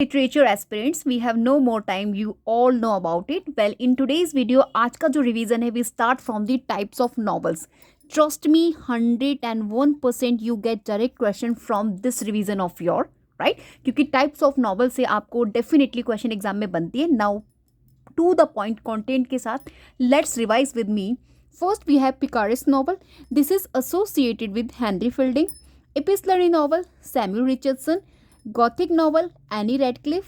Literature aspirants we have no more time, you all know about it well. In today's video आज का जो revision है we start from the types of novels. Trust me 101% you get direct question from this revision of your right, क्योंकि types of novel से आपको definitely question exam में बनती है. Now to the point content के साथ let's revise with me. First we have picaresque novel. This is associated with Henry fielding. epistolary novel Samuel Richardson. Gothic novel Annie Radcliffe.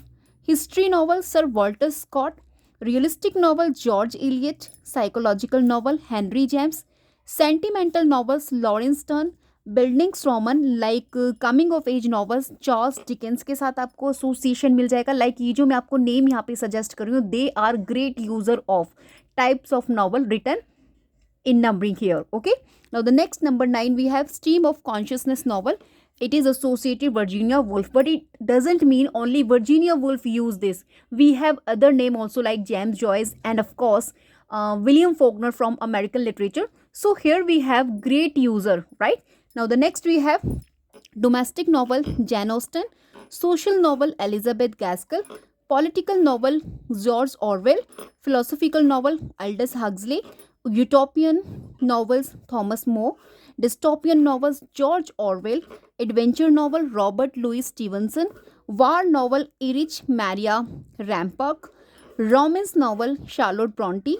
History novel Sir Walter Scott. Realistic novel George Eliot. Psychological novel Henry James. Sentimental novels Lawrence Stern. Bildungsroman like coming of age novels Charles Dickens के साथ आपको association मिल जाएगा. Like ये जो मैं आपको name यहाँ पे सजेस्ट कर रही हूँ, they are great user of types of novel written in numbering here. Okay, now the next number 9 we have stream of consciousness novel. It is associated Virginia Woolf, but it doesn't mean only Virginia Woolf use this. We have other name also like James Joyce and of course William Faulkner from American literature. So here we have great user, right? Now the next we have domestic novel Jane Austen. Social novel Elizabeth Gaskell. Political novel George Orwell. Philosophical novel Aldous Huxley. Utopian novels Thomas More. Dystopian novels George Orwell. Adventure novel Robert Louis Stevenson. War novel Erich Maria Remarque. Romance novel Charlotte Bronte.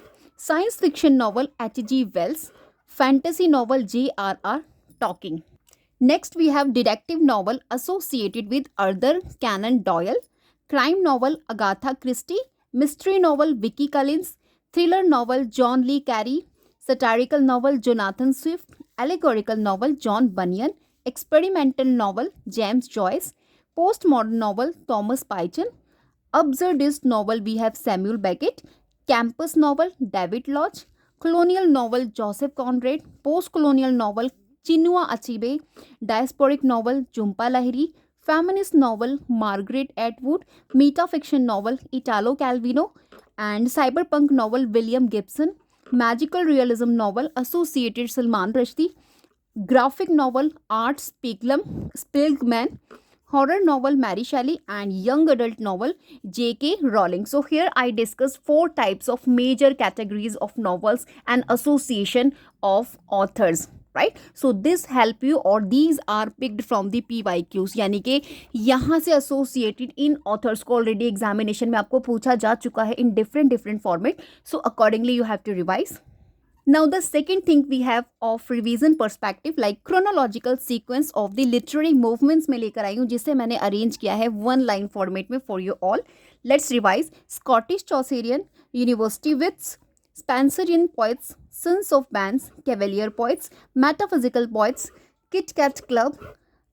Science fiction novel H.G. Wells. Fantasy novel J.R.R. Tolkien. Next we have detective novel associated with Arthur Conan Doyle. Crime novel Agatha Christie. Mystery novel Vicky Collins. Thriller novel John Le Carré. Satirical novel Jonathan Swift. Allegorical novel John Bunyan. Experimental novel James Joyce. Postmodern novel Thomas Pynchon. Absurdist novel we have Samuel Beckett. Campus novel David Lodge. Colonial novel Joseph Conrad. Post-colonial novel Chinua Achebe. Diasporic novel Jhumpa Lahiri. Feminist novel Margaret Atwood. Metafiction novel Italo Calvino. And cyberpunk novel William Gibson. Magical realism novel associated Salman Rushdie. Graphic novel Art Spiegelman. Horror novel Mary Shelley and young adult novel J.K. Rowling. So here I discussed 4 types of major categories of novels and association of authors. Right, so this help you और these are picked from the PYQs, यानी कि यहाँ से associated इन authors को already examination में आपको पूछा जा चुका है in different format. So accordingly you have to revise. Now the second thing we have of revision perspective like chronological sequence of the literary movements में लेकर आई हूँ, जिसे मैंने अरेंज किया है 1 line format में for you all. Let's revise. Scottish Chaucerian, University Wits, Spenserian poets, Sons of Bands, Cavalier poets, Metaphysical poets, Kit Kat Club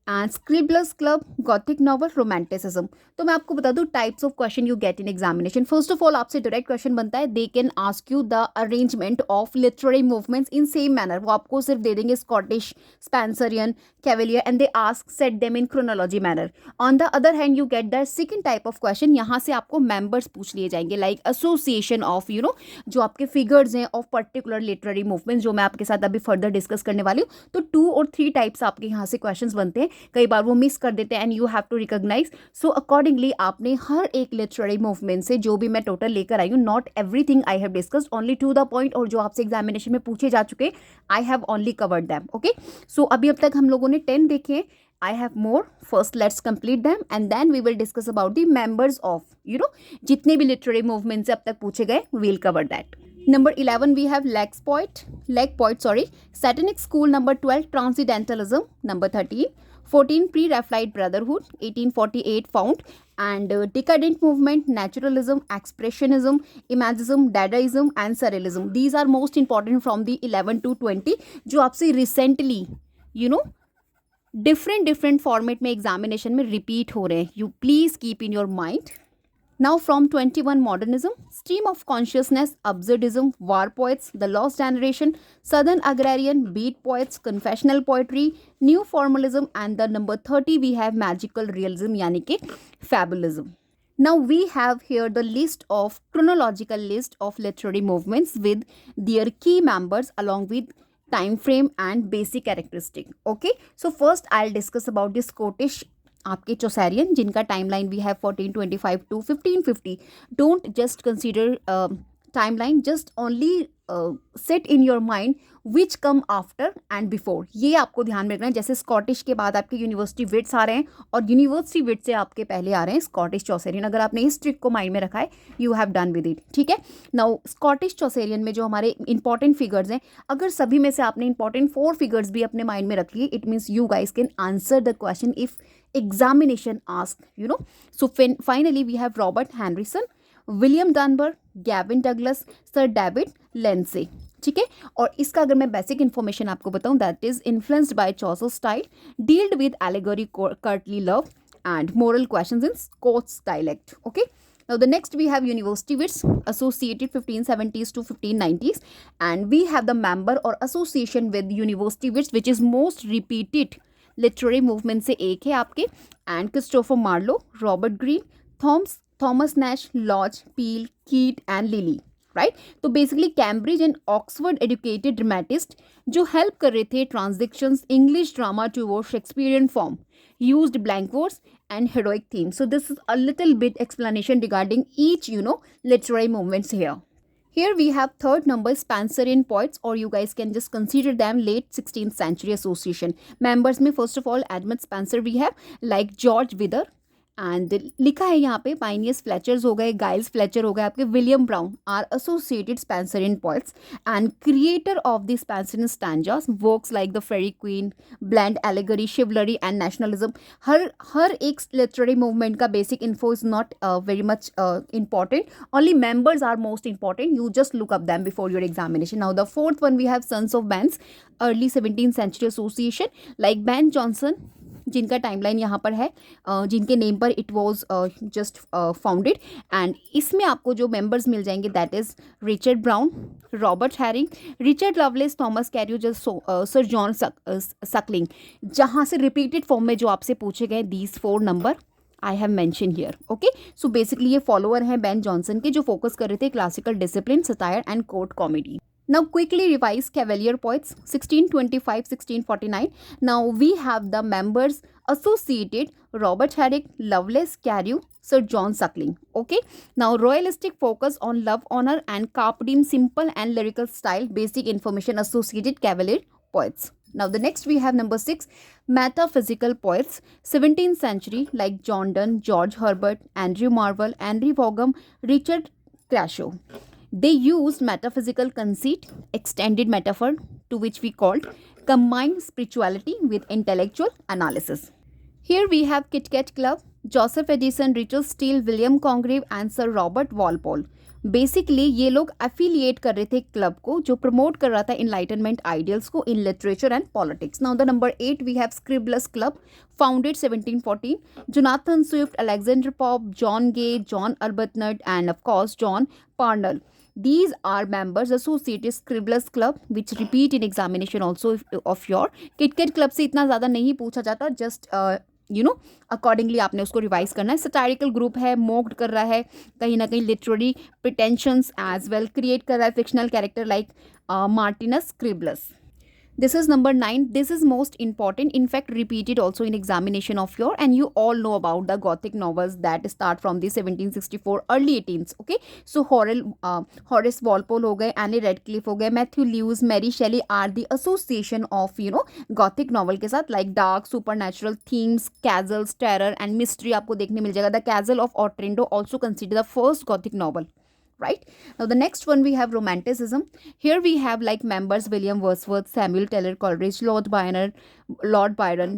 and Scriblerus club, gothic novel, romanticism. तो मैं आपको बता दूं types of question you get in examination. First of all आपसे direct question बनता है, they can ask you the arrangement of literary movements in same manner. वो आपको सिर्फ दे देंगे Scottish, Spenserian, cavalier and they ask set them in chronology manner. On the other hand you get the second type of question. यहाँ से आपको members पूछ लिए जाएंगे like association of you know जो आपके फिगर्स हैं ऑफ पर्टिकुलर लिटरेरी मूवमेंट्स, जो मैं आपके साथ अभी फर्दर डिस्कस करने वाली हूँ. तो 2 और 3 टाइप्स आपके यहाँ से क्वेश्चन बनते हैं, कई बार वो मिस कर देते हैं and you have to recognise. So accordingly आपने हर एक लिटरेरी मूवमेंट से जो भी मैं टोटल लेकर आई हूँ, not everything I have discussed, only to the point, और जो आपसे एग्जामिनेशन में पूछे जा चुके I have only covered them. Okay, so अभी अब तक हम लोगों ने 10 देखे. I have more. First, let's complete them and then we will discuss about the members of, you know, जितने भी literary movements से अब तक पूछे गए, we'll cover that. Number 11 we have Leg Poet, Satanic School. Number 12 Transcendentalism. Number 14 Pre-Raphaelite Brotherhood, 1848 found. And Decadent Movement, Naturalism, Expressionism, Imagism, Dadaism and Surrealism. These are most important from the 11 to 20 जो आपसे recently, you know, different format में examination में repeat हो रहे हैं. You please keep in your mind. Now from 21 modernism, stream of consciousness, absurdism, war poets, the lost generation, southern agrarian, beat poets, confessional poetry, new formalism and the number 30 we have magical realism यानी कि फैबुलिज्म. Now we have here the list of chronological list of literary movements with their key members along with time frame and basic characteristic. Okay, so first I'll discuss about the Scottish आपके Chaucerian जिनका timeline we have 1425 to 1550. Don't just consider timeline, just only set in your mind which come after and before. ये आपको ध्यान में रखना है. जैसे Scottish के बाद आपके यूनिवर्सिटी विट्स आ रहे हैं और यूनिवर्सिटी विट से आपके पहले आ रहे हैं स्कॉटिश चौसेरियन. अगर आपने इस ट्रिक को माइंड में रखा है, you have done with it. ठीक है. नाउ स्कॉटिश चौसेरियन में जो हमारे इंपॉर्टेंट फिगर्स हैं, अगर सभी में से आपने इंपॉर्टेंट 4 फिगर्स भी अपने माइंड में रख लिए, it means you guys can answer the question if examination ask, you know. So finally we have Robert Henryson, William Dunbar, Gavin Douglas, sir David Lindsay. ठीक है. और इसका अगर मैं बेसिक इन्फॉर्मेशन आपको बताऊं, that is influenced by Chaucer style, dealt with allegory, courtly love and moral questions in Scots dialect. Okay. Now the next we have University Wits associated 1570s to 1590s, and we have the member or association with University Wits which is most repeated literary movement से एक है आपके, and Christopher Marlowe, Robert Greene, Thomas Nash, Lodge, Peel, Keat and Lilly. Right. तो basically Cambridge and Oxford educated dramatist जो help कर रहे थे translations English drama to वो Shakespearean form, used blank words and heroic theme. So this is a little bit explanation regarding each, you know, literary movements here. Here we have third number Spencerian poets, or you guys can just consider them late 16th century association. Members में first of all Edmund Spenser we have, like George Wither, and लिखा है यहाँ पे पाइनियस फ्लेचर्स हो गए, Giles Fletcher हो गए, आपके William Browne are associated Spenserian poets and creator of the Spenserian stanzas, works like the Faerie Queene, bland allegory, chivalry and nationalism. हर एक लिटरेरी मूवमेंट का basic info is not very much important, only members are most important. You just look up them before your examination. Now the fourth one we have sons of Ben, early 17th century association, like Ben Jonson जिनका timeline यहाँ पर है, जिनके name पर it was just founded. And इसमें आपको जो members मिल जाएंगे that is Richard brown, Robert herring, Richard loveless, Thomas Cairo, just sir John Suckling. जहाँ से रिपीटेड फॉर्म में जो आपसे पूछे गए these 4 number I have mention here. Okay. So basically ये फॉलोअर हैं बेन जॉनसन के जो फोकस कर रहे थे classical discipline, satire and court comedy. Now quickly revise Cavalier poets 1625-1649. Now we have the members associated Robert Herrick, Lovelace, Carew, Sir John Suckling. Okay. Now royalistic focus on love, honor and carpe diem, simple and lyrical style, basic information associated Cavalier poets. Now the next we have number 6, metaphysical poets 17th century, like John Donne, George Herbert, Andrew Marvell, Henry Vaughan, Richard Crashaw. They used metaphysical conceit, extended metaphor, to which we called combined spirituality with intellectual analysis. Here we have Kit Kat Club, Joseph Addison, Richard Steele, William Congreve and Sir Robert Walpole. Basically ये लोग affiliate कर रहे थे club को जो promote कर रहा था इनलाइटनमेंट आइडियल्स को in literature and politics. Now the number 8 we have Scriblerus club, founded 1714, Jonathan Swift, Alexander Pope, John Gay, John Arbuthnot and of course John Parnell. These are members associated Scribblers Club which repeat in examination also of your. KitKat Club से इतना ज़्यादा नहीं पूछा जाता, just you know accordingly आपने उसको revise करना है. सटायरिकल ग्रुप है, मोक्ड कर रहा है कहीं ना कहीं literary pretensions as well, create कर रहा है fictional character like Martinus Scriblerus. This is number 9. This is most important, in fact repeated also in examination of your, and you all know about the Gothic novels that start from the 1764 early 18th. Okay, so Horace Walpole हो गए, Anne Radcliffe हो गए, Matthew Lewis, Mary Shelley are the association of Gothic novel के साथ, like dark supernatural themes, castles, terror and mystery आपको देखने मिल जाएगा. The Castle of Otranto also considered the first Gothic novel. Right. Now the next one we have romanticism. Here we have like members William Wordsworth, Samuel Taylor Coleridge, Lord Byron,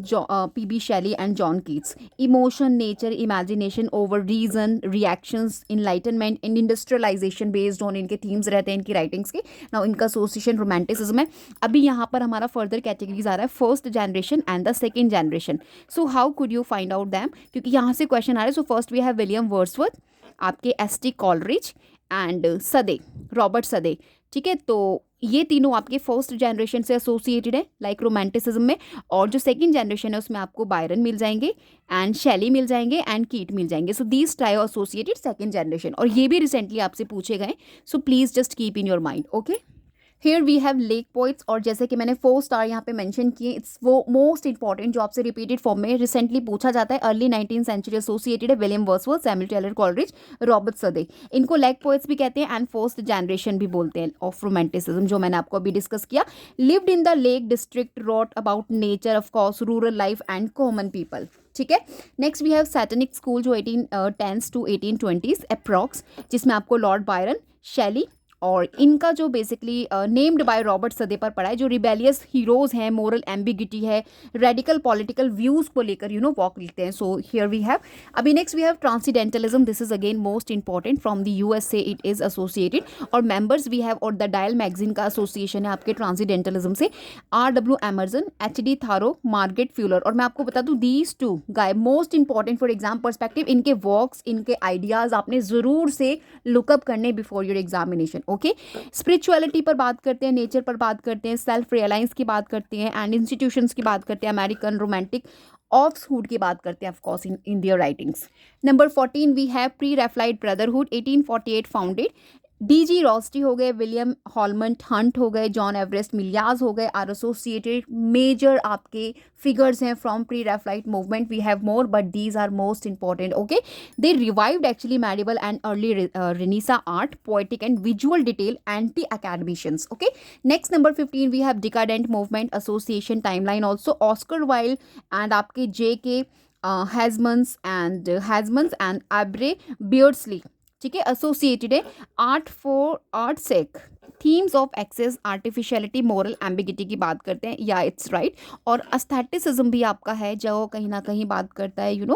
P.B. Shelley and John Keats. Emotion, nature, imagination over reason, reactions, enlightenment and industrialization based on इनके themes रहते हैं इनकी writings के. Now इनका association romanticism है. अभी यहाँ पर हमारा further categories आ रहा है first generation and the second generation. So how could you find out them? क्योंकि यहाँ से question आ रहा है. So first we have William Wordsworth, आपके S.T. Coleridge and Sade, Robert सदे. ठीक है. तो ये तीनों आपके फर्स्ट जनरेशन से एसोसिएटेड है लाइक रोमांटिसिज्म में, और जो सेकंड जनरेशन है उसमें आपको बायरन मिल जाएंगे एंड शैली मिल जाएंगे एंड कीट मिल जाएंगे. So these trio associated second generation, और ये भी रिसेंटली आपसे पूछे गए. So please just keep in your mind. Okay. Here we have lake poets, और जैसे कि मैंने 4 स्टार यहाँ पे मेंशन किए, इट्स वो मोस्ट इंपॉर्टेंट जो आपसे रिपीटेड फॉर्म में रिसेंटली पूछा जाता है। अर्ली 19th सेंचुरी एसोसिएटेड है William Wordsworth, Samuel Taylor Coleridge, Robert Southey, इनको लेक पोइट्स भी कहते हैं एंड फर्स्ट जनरेशन भी बोलते हैं ऑफ रोमांटिसिज्म, जो मैंने आपको अभी डिस्कस किया। Lived in the lake district, wrote about nature, of course rural life and common people. ठीक है, next we have satanic school जो 1810s to 1820s अप्रॉक्स, जिसमें आपको लॉर्ड बायरन, शैली और इनका जो बेसिकली नेम्ड बाय रॉबर्ट सदे पर पड़ा है, जो रिबेलियस हीरोज हैं, मोरल एम्बिगिटी है, रेडिकल पॉलिटिकल व्यूज को लेकर वॉक लिखते हैं। सो हियर वी हैव, अभी next we have transcendentalism, this is again most important, from the USA it is associated, और मेंबर्स वी हैव, और द डायल मैगजीन का association है आपके ट्रांसीडेंटलिज्म से, RW Emerson, HD Thoreau, Margaret Fuller. और मैं आपको बता दूं these two guy most important for exam perspective, इनके वर्क्स, इनके आइडियाज आपने जरूर से लुकअप करने before your examination. Okay, spirituality पर बात करते हैं, नेचर पर बात करते हैं, सेल्फ रियलाइंस की बात करते हैं, एंड इंस्टीट्यूशंस की बात करते हैं, अमेरिकन रोमांटिक ऑफ्सहुड की बात करते हैं, of course in their writings. Number 14 we have pre Raphaelite brotherhood, 1848 founded, DG Rossetti हो गए, विलियम हॉलमंड हंट हो गए, जॉन एवरेस्ट मिलियाज हो गए, आर एसोसिएटेड मेजर आपके फिगर्स हैं from pre Raphaelite movement. We have more but these are most important. Okay, they revived actually medieval and early Renaissance art, poetic and visual detail, anti academicians. Okay, next number 15 we have decadent movement association timeline also, Oscar Wilde and आपके JK Huysmans and Aubrey Beardsley. ठीक है, associated है art for art sake, themes of excess, artificiality, moral ambiguity की बात करते हैं, या it's right. और एस्थेटिसिज्म भी आपका है जो कहीं ना कहीं बात करता है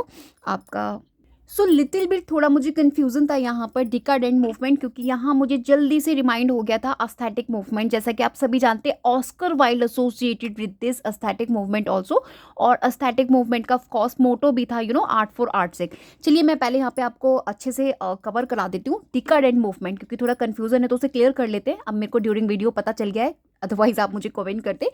आपका। सो लिटिल बिट थोड़ा मुझे कन्फ्यूजन था यहाँ पर डिकाडेंट मूवमेंट, क्योंकि यहाँ मुझे जल्दी से रिमाइंड हो गया था एस्थेटिक मूवमेंट, जैसा कि आप सभी जानते हैं Oscar Wilde associated with this aesthetic movement also, और एस्थेटिक मूवमेंट का ऑफ कोर्स मोटो भी था आर्ट फॉर आर्ट सेक। चलिए मैं पहले यहाँ पे आपको अच्छे से कवर करा देती हूँ डिकाडेंट मूवमेंट, क्योंकि थोड़ा कन्फ्यूजन है तो उसे क्लियर कर लेते हैं। अब मेरे को ड्यूरिंग वीडियो पता चल गया है, अदरवाइज आप मुझे कमेंट करते।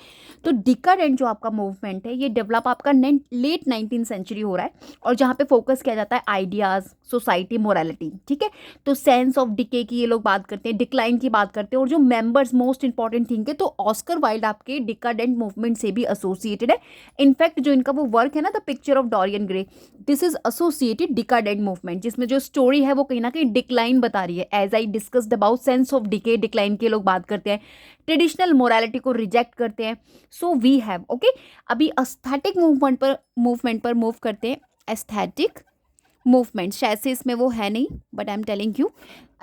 तो डिकाडेंट जो आपका मूवमेंट है ये डेवलप आपका लेट 19th सेंचुरी हो रहा है, और जहाँ पे फोकस किया जाता है आइडियाज़, सोसाइटी, मोरालिटी। ठीक है, तो सेंस ऑफ डिके की ये लोग बात करते हैं, डिक्लाइन की बात करते हैं, और जो मेंबर्स मोस्ट इंपॉर्टेंट थिंग है, तो ऑस्कर वाइल्ड आपके डिकाडेंट मूवमेंट से भी एसोसिएटेड है। इनफैक्ट जो इनका वो वर्क है ना, the picture of Dorian Gray, this is associated decadent movement, जिसमें जो स्टोरी है वो कहीं ना कहीं डिक्लाइन बता रही है। As I discussed about sense of decay, decline के लोग बात करते हैं, ट्रेडिशनल मोरालिटी को रिजेक्ट करते हैं। सो वी हैव ओके, अभी एस्थेटिक मूवमेंट पर मूव करते हैं। एस्थेटिक मूवमेंट शायद से इसमें वो है नहीं, but I am telling you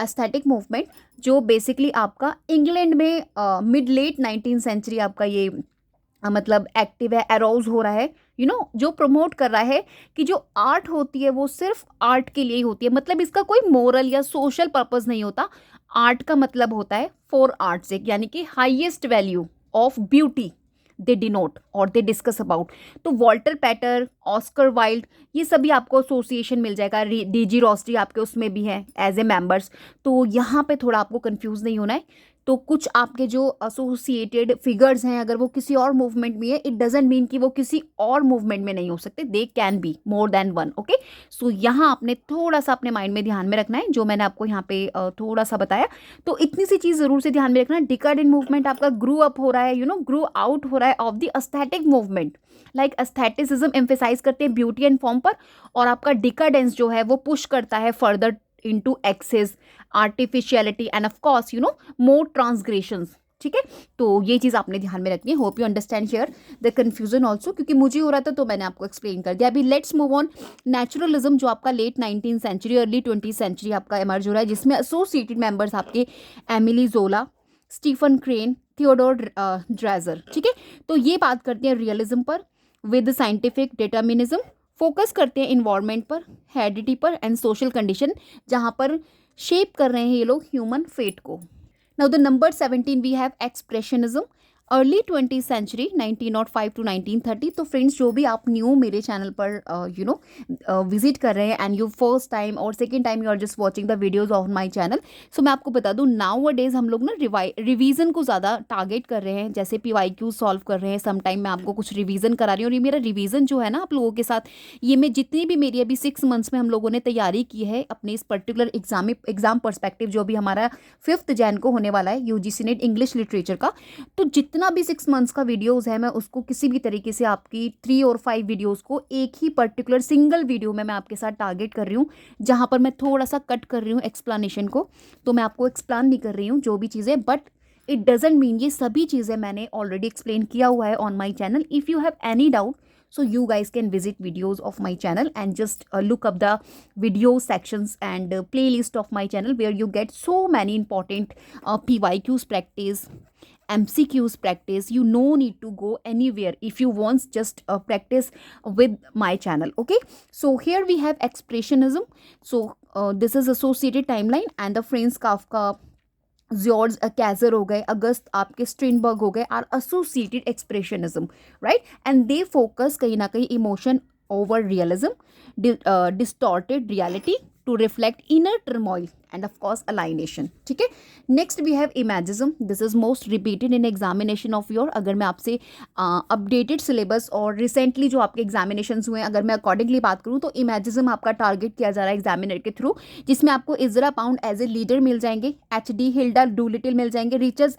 aesthetic movement जो बेसिकली आपका इंग्लैंड में मिड लेट 19th सेंचुरी आपका ये मतलब एक्टिव है, अराउज हो रहा है, जो प्रमोट कर रहा है कि जो आर्ट होती है वो सिर्फ आर्ट के लिए ही होती है, मतलब इसका कोई मोरल या सोशल पर्पस नहीं होता। आर्ट का मतलब होता है फॉर आर्ट से, यानी कि highest value of beauty they denote और दे डिस्कस अबाउट। तो वॉल्टर पैटर, ऑस्कर वाइल्ड, ये सभी आपको एसोसिएशन मिल जाएगा। DG रॉस्टी आपके उसमें भी है एज ए मेंबर्स। तो यहाँ पे थोड़ा आपको कंफ्यूज नहीं होना है। तो कुछ आपके जो एसोसिएटेड फिगर्स हैं, अगर वो किसी और मूवमेंट में है, इट डजेंट मीन कि वो किसी और मूवमेंट में नहीं हो सकते, they can be more than one. Okay, so यहाँ आपने थोड़ा सा अपने माइंड में ध्यान में रखना है जो मैंने आपको यहाँ पे थोड़ा सा बताया। तो इतनी सी चीज़ जरूर से ध्यान में रखना है। डिकाडेंट मूवमेंट आपका ग्रू अप हो रहा है, ग्रू आउट हो रहा है of the aesthetic movement. Like aestheticism emphasise करते हैं ब्यूटी एंड फॉर्म पर, और आपका डिकाडेंस जो है वो पुश करता है further into excess, artificiality and of course more transgressions. ठीक है, तो ये चीज़ आपने ध्यान में रखनी है। Hope you understand share the confusion also, क्योंकि मुझे हो रहा था तो मैंने आपको एक्सप्लेन कर दिया। अभी लेट्स मूव ऑन नेचुरलिज्म, जो आपका late 19th century early 20th century आपका इमर्ज हो रहा है, जिसमें एसोसिएटेड मेंबर्स आपके Emily Zola, Stephen Crane, Theodore Dreiser. ठीक है, तो ये बात करते हैं रियलिज्म पर विद साइंटिफिक डिटर्मिनिज्म, फोकस करते हैं इन्वायरमेंट पर, हेरिडिटी पर एंड सोशल कंडीशन, जहाँ पर शेप कर रहे हैं ये लोग ह्यूमन फेट को। Now the number 17 we have expressionism, early 20th century 1905 to 1930। तो फ्रेंड्स, जो भी आप न्यू मेरे चैनल पर विजिट कर रहे हैं एंड यू फर्स्ट टाइम और second time you are just watching the videos of my channel, so मैं आपको बता दूं, नाउ अ डेज हम लोग ना रिवीजन को ज़्यादा टारगेट कर रहे हैं, जैसे PYQ सॉल्व कर रहे हैं। समटाइम मैं आपको कुछ रिवीजन करा रही हूँ, और ये मेरा रिवीजन जो है ना आप लोगों के साथ, ये मैं जितनी भी मेरी अभी 6 मंथ्स में हम लोगों ने तैयारी की है अपने इस पर्टिकुलर एग्जाम पर्सपेक्टिव, जो भी हमारा 5th जैन को होने वाला है UGC नेट इंग्लिश लिटरेचर का। तो जितना भी 6 मंथ्स का वीडियोस है, मैं उसको किसी भी तरीके से आपकी 3 और 5 वीडियोस को एक ही पर्टिकुलर सिंगल वीडियो में मैं आपके साथ टारगेट कर रही हूँ, जहाँ पर मैं थोड़ा सा कट कर रही हूँ एक्सप्लेनेशन को। तो मैं आपको एक्सप्लेन नहीं कर रही हूँ जो भी चीज़ें, बट इट डजेंट मीन ये सभी चीज़ें मैंने ऑलरेडी एक्सप्लेन किया हुआ है on my channel. If you have any doubt, so you guys can visit videos of my channel and just look up the video sections and playlist of my channel, where you get so many important PYQs practice, MCQs practice. You no need to go anywhere if you want, just practice with my channel. Okay, so here we have expressionism. So this is associated timeline, and the Franz Kafka, George Kaiser हो गए, August आपके Strindberg हो गए, are associated expressionism, right. And they focus कहीं ना कहीं emotion over realism, distorted reality to reflect inner turmoil and of course alienation. ठीक है, next we have imagism. This is most repeated in examination of your. अगर मैं आपसे updated syllabus और recently जो आपके एग्जामिनेशन हुए हैं, अगर मैं अकॉर्डिंगली बात करूँ, तो इमेजिज्म आपका टारगेट किया जा रहा है एग्जामिनर के थ्रू, जिसमें आपको इजरा पाउंड एज ए लीडर मिल जाएंगे, HD हिल्डा डूलिटिल मिल जाएंगे, रिचर्ड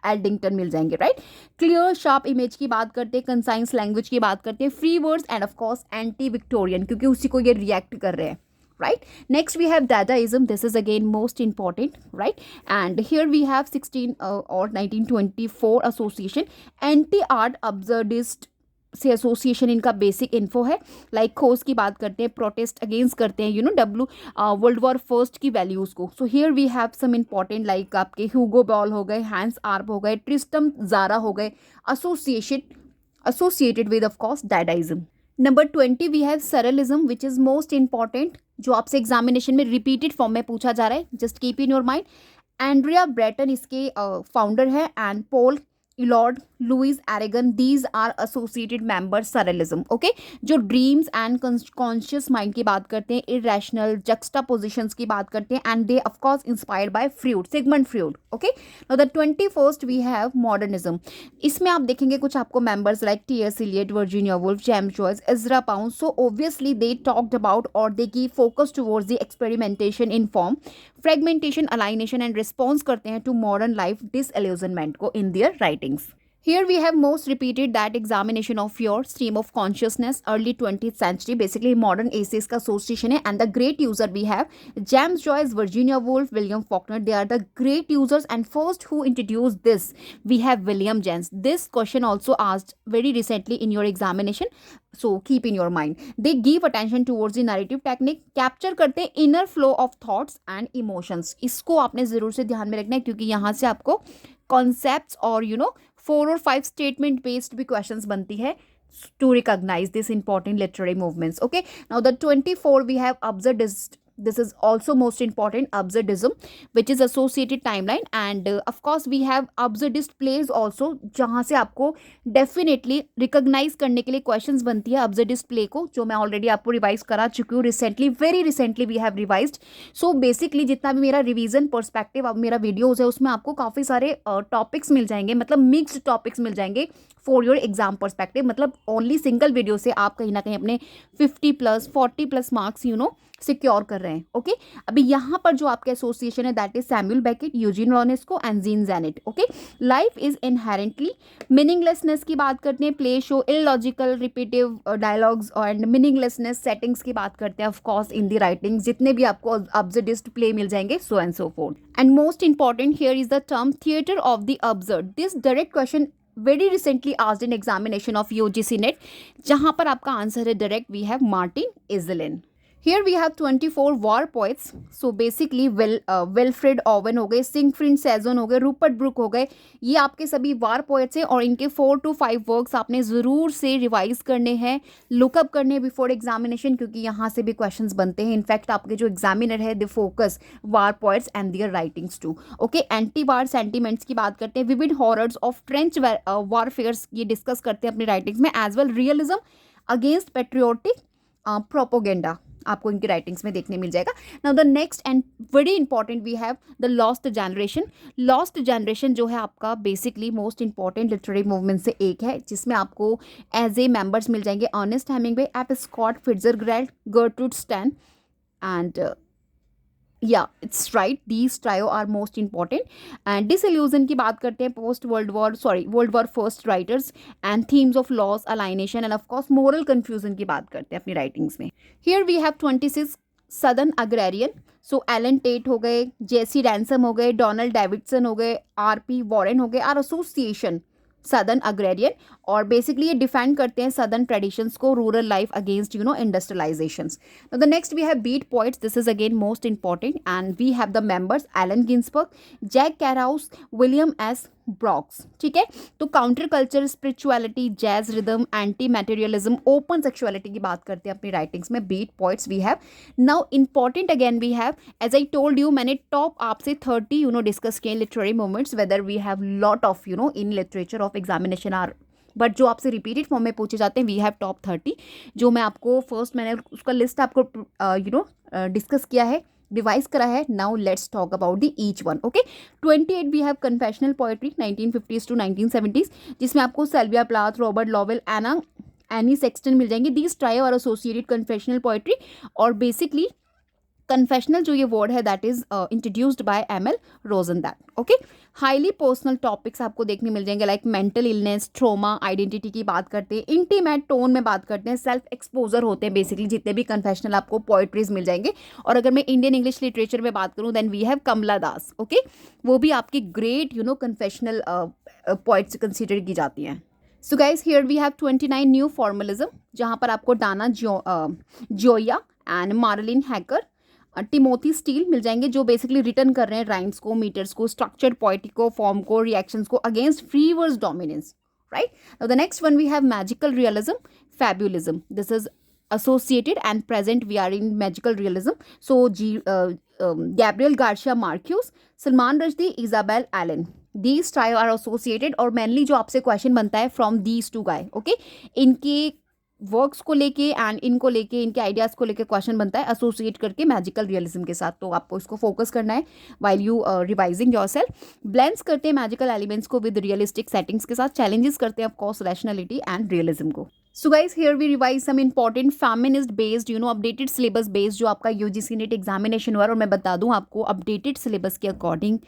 एल्डिंगटन मिल जाएंगे, राइट। क्लियर शार्प इमेज की बात करते हैं, कंसाइंस लैंग्वेज की बात करते हैं, free words and of course anti Victorian, क्योंकि उसी को ये रिएक्ट कर रहे हैं, right? Next we have Dadaism. This is again most important, right? And here we have 1924 association, anti-art absurdist से एसोसिएशन इनका बेसिक इन्फो है। लाइक खोज की बात करते हैं, प्रोटेस्ट अगेंस्ट करते हैं, वर्ल्ड वॉर फर्स्ट की वैल्यूज़ को। So here we have some important, like आपके ह्यूगो बॉल हो गए, हैंस आर्प हो गए, ट्रिस्टम ज़ारा हो गए, associated with of course Dadaism. Number 20 we have Surrealism, which is most important, जो आपसे एग्जामिनेशन में रिपीटेड फॉर्म में पूछा जा रहा है, just keep in your mind. Andre Breton इसके फाउंडर है, and Paul Eluard, Louis Aragon, these are associated member surrealism. Okay, जो ड्रीम्स एंड कॉन्शियस माइंड की बात करते हैं, इरेशनल जक्सटापोजिशंस की बात करते हैं, and they of course inspired by Freud, Sigmund Freud. Okay, now the 21st we have modernism. इसमें आप देखेंगे कुछ आपको members like T.S. Eliot, Virginia Woolf, James Joyce, Ezra Pound. So obviously they talked about और they की focus towards the experimentation in form, fragmentation, alienation and response करते हैं to modern life disillusionment को in their writings. Here we have most repeated that examination of your stream of consciousness, early 20th century, basically modern essays का association है, and the great user we have James Joyce, Virginia Woolf, William Faulkner. They are the great users, and first who introduced this we have William James. This question also asked very recently in your examination, so keep in your mind. They give attention towards the narrative technique, capture करते हैं inner flow of thoughts and emotions. इसको आपने ज़रूर से ध्यान में रखना है, क्योंकि यहाँ से आपको कॉन्सेप्ट्स और 4 और 5 स्टेटमेंट बेस्ड भी क्वेश्चंस बनती है to recognize this important literary movements. Okay, now the 24 we have absurdist. This is also most important, absurdism, which is associated timeline, and of course we have absurdist plays also, जहाँ से आपको definitely recognize करने के लिए questions बनती है absurdist play को, जो मैं already आपको revise करा चुकी हूँ recently, very recently we have revised. So basically जितना भी मेरा revision perspective अब मेरा videos है, उसमें आपको काफ़ी सारे topics मिल जाएंगे, मतलब mixed topics मिल जाएंगे फॉर योर एग्जाम परस्पेक्टिव। मतलब ओनली सिंगल वीडियो से आप कहीं ना कहीं अपने 50+ 40+ मार्क्स सिक्योर कर रहे हैं। ओके, अभी यहाँ पर जो आपके एसोसिएशन है that is Samuel Beckett, Eugene Ionesco and Jean Genet. Okay, life is inherently meaninglessness की बात करते हैं, play show illogical repetitive dialogues and meaninglessness settings की बात करते हैं, of course in the writing जितने भी आपको अब्सर्डिस्ट प्ले मिल जाएंगे, so and so forth. And most important here is the term theatre of the absurd. This direct question very recently asked in examination of UGC net, जहाँ पर आपका answer है direct, we have Martin Esslin. Here we have 24 war poets. So basically Wilfred Owen हो गए, Siegfried Schezwan हो गए, Rupert book हो गए, ये आपके सभी वार पोएट्स हैं और इनके 4 to 5 वर्क्स आपने ज़रूर से रिवाइज करने हैं, लुकअप करने हैं बिफोर एग्जामिनेशन, क्योंकि यहाँ से भी क्वेश्चंस बनते हैं. इनफैक्ट आपके जो एग्जामिनर है they focus war poets and their writings too. Okay, anti war sentiments की बात करते हैं, vivid horrors of trench warfares ये डिस्कस करते हैं अपनी राइटिंग्स में, एज वेल रियलिज्म अगेंस्ट पेट्रियोटिक प्रोपोगेंडा आपको इनकी राइटिंग्स में देखने मिल जाएगा. Now the next and very important we have the lost generation. Lost generation जो है आपका basically most important literary movement से एक है, जिसमें आपको एज ए मेंबर्स मिल जाएंगे Ernest Hemingway, F Scott Fitzgerald, Gertrude Stein and या it's right, these trio are most important. And disillusion की बात करते हैं, post world war first writers and themes of loss, alienation and of course moral confusion की बात करते हैं अपनी राइटिंग्स में. Here we have 26 southern agrarian. So Allen Tate हो गए, जेसी रैंसम हो गए, डोनाल्ड डेविडसन हो गए, आर.पी. वॉरेन हो गए, आर एसोसिएशन सदर्न अग्रेरियन, और बेसिकली ये डिफेंड करते हैं सदर्न ट्रेडिशंस को, rural life against industrialisations. Now the next we have beat points. This is again most important and we have the members Allen Ginsberg, Jack Kerouac, William S Burroughs. ठीक है, तो counter culture, spirituality, jazz rhythm, anti materialism, open sexuality की बात करते हैं अपनी writings में. Beat points we have. Now important again we have, as I told you, मैंने टॉप आपसे 30 डिस्कस किए literary movements, whether we have lot of in literature of examination are, but जो आपसे रिपीटेड फॉर्म में पूछे जाते हैं वी हैव टॉप 30, जो मैं आपको फर्स्ट मैंने उसका लिस्ट आपको डिस्कस किया है, डिवाइस करा है. Now let's talk about the each one. Okay, 28 we have confessional poetry 1950s to 1970s, जिसमें आपको Sylvia Plath, Robert Lowell, Anne Sexton मिल जाएंगे. These trio are associated confessional poetry, और बेसिकली कन्फेशनल जो ये वर्ड है that is introduced by M L. Rosenbach. Okay, highly personal topics आपको देखने मिल जाएंगे, like mental illness, trauma, identity की बात करते हैं, इंटीमेट टोन में बात करते हैं, सेल्फ एक्सपोजर होते हैं बेसिकली जितने भी कन्फेशनल आपको पोएट्रीज मिल जाएंगे. और अगर मैं इंडियन इंग्लिश लिटरेचर में बात करूँ then we have Kamala Das. Okay, वो भी आपकी ग्रेट कन्फेशनल पोइट्स कंसिडर की जाती हैं. So guys here we have 29 new formalism, जहाँ पर आपको Dana Gioia and Marilyn Hacker, Timothy Steele मिल जाएंगे, जो बेसिकली रिटर्न कर रहे हैं राइम्स को, मीटर्स को, स्ट्रक्चर्ड पोएटिक को, फॉर्म को, रिएक्शंस को against free verse dominance. Right, now the next one we have magical realism, fabulism. This is associated and present we are in magical realism. So Gabriel Garcia Marquez, Salman Rushdie, Isabel Allen, these trio are associated, और mainly जो आपसे question बनता है from these two guy. okay, इनके works को लेके and इनको लेके, इनके आइडियाज़ को लेके क्वेश्चन बनता है एसोसिएट करके मैजिकल रियलिज्म के साथ. तो आपको इसको फोकस करना है while you revising yourself. Blends करते हैं मैजिकल एलिमेंट्स को विद रियलिस्टिक सेटिंग्स के साथ, चैलेंजेस करते हैं of course rationality and realism को. So guys here we revise some important feminist based updated syllabus based जो आपका यूजीसी नेट एग्जामिनेशन हुआ. और मैं बता दूं आपको अपडेटेड सिलेबस के अकॉर्डिंग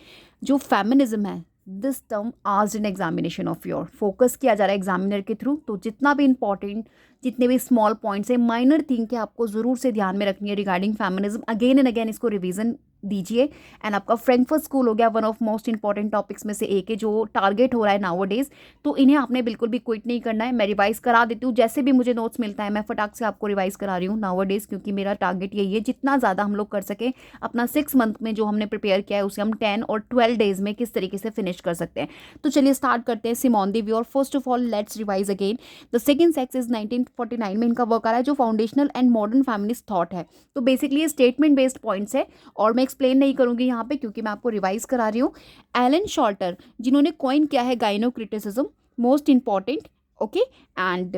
जो फेमिनिज्म है this term asked in examination of your, focus किया जा रहा है एग्जामिनर के थ्रू. तो जितना भी इंपॉर्टेंट जितने भी स्मॉल पॉइंट्स है, माइनर थिंग के आपको ज़रूर से ध्यान में रखनी है regarding feminism. Again and again इसको रिवीजन दीजिए. एंड आपका फ्रैंकफर्ट स्कूल हो गया one of most important topics में से एक है जो टारगेट हो रहा है नाउ डेज. तो इन्हें आपने बिल्कुल भी क्विट नहीं करना है. मैं रिवाइज करा देती हूँ जैसे भी मुझे नोट्स मिलता है, मैं फटाक से आपको रिवाइज करा रही हूँ नाउ डेज, क्योंकि मेरा टारगेट यही है जितना ज़्यादा हम लोग कर सकें अपना 6 मंथ में जो हमने प्रिपेयर किया है उसे हम 10 और 12 डेज में किस तरीके से फिनिश कर सकते हैं. तो चलिए स्टार्ट करते हैं. Simone de Beauvoir, first of all let's revise again. The second sex is 1949 में इनका वर्क आ रहा है जो foundational and modern feminist thought है. तो बेसिकली ये स्टेटमेंट बेस्ड पॉइंट्स है और मैं एक्सप्लेन नहीं करूंगी यहाँ पे क्योंकि मैं आपको रिवाइज करा रही हूँ. एलन शॉल्टर जिन्होंने कॉइन किया है gynocriticism, most important. Okay, and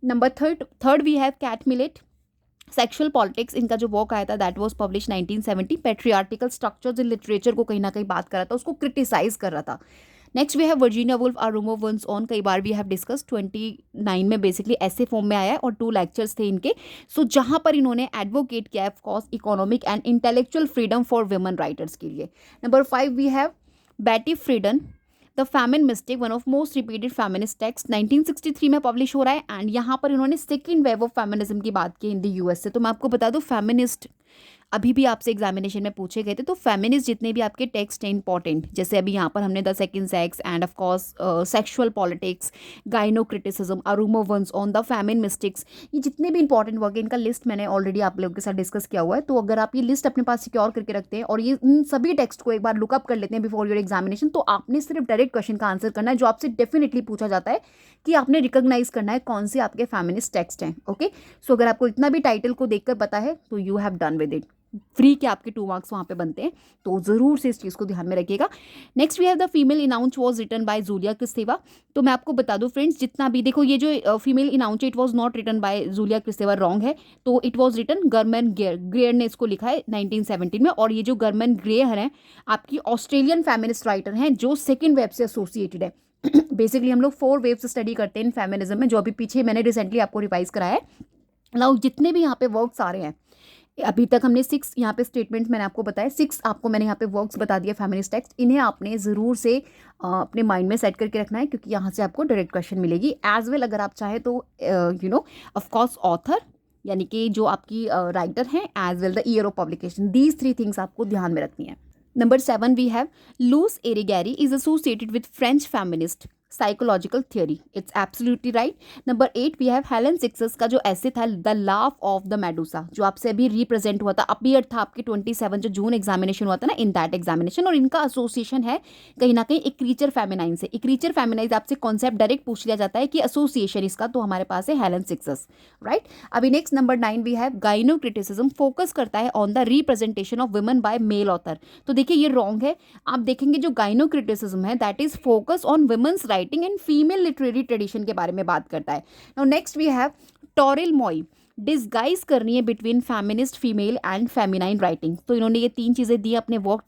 number third we have Kate Millett, sexual politics. इनका जो वर्क आया था that was publish 1970. Patriarchal structures in literature को कहीं ना कहीं बात कर रहा था, उसको क्रिटिसाइज कर रहा था. Next we have Virginia Woolf, a room of one's own. कई बार वी हैव डिस्कस 29 में बेसिकली ऐसे फॉर्म में आया है और 2 लेक्चर्स थे इनके. सो जहाँ पर इन्होंने एडवोकेट किया है of course economic and intellectual freedom for women writers के लिए. Number 5 we have Betty Friedan, the feminine mystique, one of most repeated feminist text, 1963 में पब्लिश हो रहा है. एंड यहाँ पर इन्होंने सेकेंड वेव ऑफ फेमिनिज्म की बात की इन द यूएस से. तो मैं आपको बता दूँ फेमिनिस्ट अभी भी आपसे एग्जामिनेशन में पूछे गए थे। तो फेमिनिस्ट जितने भी आपके टेक्स्ट हैं इंपॉर्टेंट, जैसे अभी यहाँ पर हमने the second sex and of course sexual politics, gynocriticism, a room one's own the feminine mystiques, ये जितने भी इंपॉर्टेंट वर्क है इनका लिस्ट मैंने ऑलरेडी आप लोगों के साथ डिस्कस किया हुआ है। तो अगर आप ये लिस्ट अपने पास सिक्योर करके रखते हैं और ये इन सभी टेक्स्ट को एक बार लुकअप कर लेते हैं बिफोर योर एग्जामिनेशन, तो आपने सिर्फ डायरेक्ट क्वेश्चन का आंसर करना है जो आपसे डेफिनेटली पूछा जाता है कि आपने रिकॉग्नाइज करना है कौन से आपके फेमिनिस्ट टेक्स्ट हैं। ओके, सो अगर आपको इतना भी टाइटल को देखकर पता है तो you have done with it. Free के आपके 2 मार्क्स वहाँ पे बनते हैं, तो ज़रूर से इस चीज़ को ध्यान में रखिएगा। Next we have the female eunuch was written by Julia Kristeva. तो मैं आपको बता दूं फ्रेंड्स, जितना भी देखो ये जो female eunuch it was not written by Julia Kristeva, wrong है। तो it was written Germaine Greer ने इसको लिखा है 1917 में। और ये जो गर्मन ग्रेयर है आपकी ऑस्ट्रेलियन फेमिनिस्ट राइटर हैं जो सेकेंड वेब से एसोसिएटेड है। बेसिकली हम लोग 4 वेव से स्टडी करते हैं इन फेमिनिज्म में, जो अभी पीछे मैंने रिसेंटली आपको रिवाइज कराया है। नाउ जितने भी यहाँ पे वर्क्स आ रहे हैं, अभी तक हमने 6 यहाँ पे स्टेटमेंट्स मैंने आपको बताया, 6 आपको मैंने यहाँ पे वर्क्स बता दिया फेमिनिस्ट टेक्स्ट। इन्हें आपने ज़रूर से अपने माइंड में सेट करके रखना है, क्योंकि यहाँ से आपको डायरेक्ट क्वेश्चन मिलेगी। एज वेल अगर आप चाहे तो you know of course author, यानी कि जो आपकी राइटर हैं, as well the year of publication, these 3 things आपको ध्यान में रखनी है। Number 7 we have Luz Irigaray is associated with French feminist psychological theory. It's absolutely right. Number 8 we have Helen Sixers का जो ऐसे था The Laugh of the Medusa, जो आपसे अभी रिप्रेजेंट हुआ था, अपीयर था आपके 27 जो जून एग्जामिनेशन हुआ था ना, इन दैट एग्जामिनेशन। और इनका एसोसिएशन है कहीं ना कहीं एक क्रीचर फेमिनाइन से। एक क्रीचर फेमिनाइन आपसे कॉन्सेप्ट डायरेक्ट पूछ लिया जाता है कि एसोसिएशन इसका, तो हमारे पास है हेलन सिक्सर्स, राइट। अभी next number 9 we have gynocriticism, focus करता है on the representation of women by male author. तो देखिए ये रॉन्ग है। आप देखेंगे जो गाइनो क्रिटिसिज्म है that is focus on women's writing and female literary tradition के बारे में बात करता है। Now next we have Toril Moi, disguise करनी है between feminist female and feminine writing. तो इन्होंने ये 3 चीज़ें दी अपने वर्क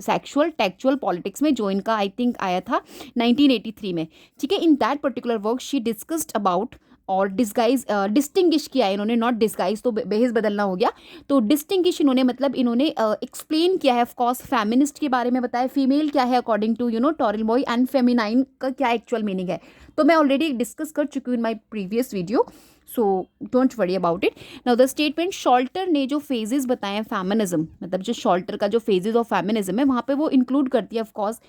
सेक्सुअल टेक्चुअल पॉलिटिक्स में, जो इनका आई थिंक आया था 1983 में, ठीक है। इन that particular work she discussed about और डिस्गाइज डिस्टिंग्विश किया है इन्होंने, नॉट डिस्गाइज तो बेहिस बदलना हो गया। तो डिस्टिंग्विश इन्होंने मतलब इन्होंने एक्सप्लेन किया है ऑफकोर्स फेमिनिस्ट के बारे में बताया, फीमेल क्या है अकॉर्डिंग टू टॉरिल मॉय, एंड फेमिनाइन का क्या एक्चुअल मीनिंग है। तो मैं ऑलरेडी डिस्कस कर चुकी हूँ in my previous video, so don't worry about it. Now the statement, Showalter ने जो फेजेस बताए हैं फेमिनिज्म, मतलब जो शॉल्टर का जो फेजेस ऑफ फेमिनिज्म है वहाँ पे वो इंक्लूड करती है ऑफकोर्स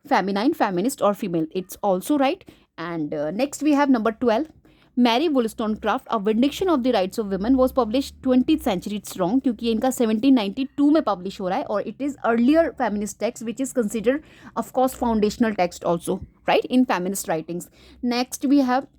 फेमिनाइन, फेमिनिस्ट और female. It's also right. And next we have number 12, Mary Wollstonecraft, A Vindication of the Rights of Women was published 20th century. It's wrong क्योंकि इनका 1792 में पब्लिश हो रहा है, और it is earlier feminist text which is considered of course foundational text also, right, in feminist writings. Next we have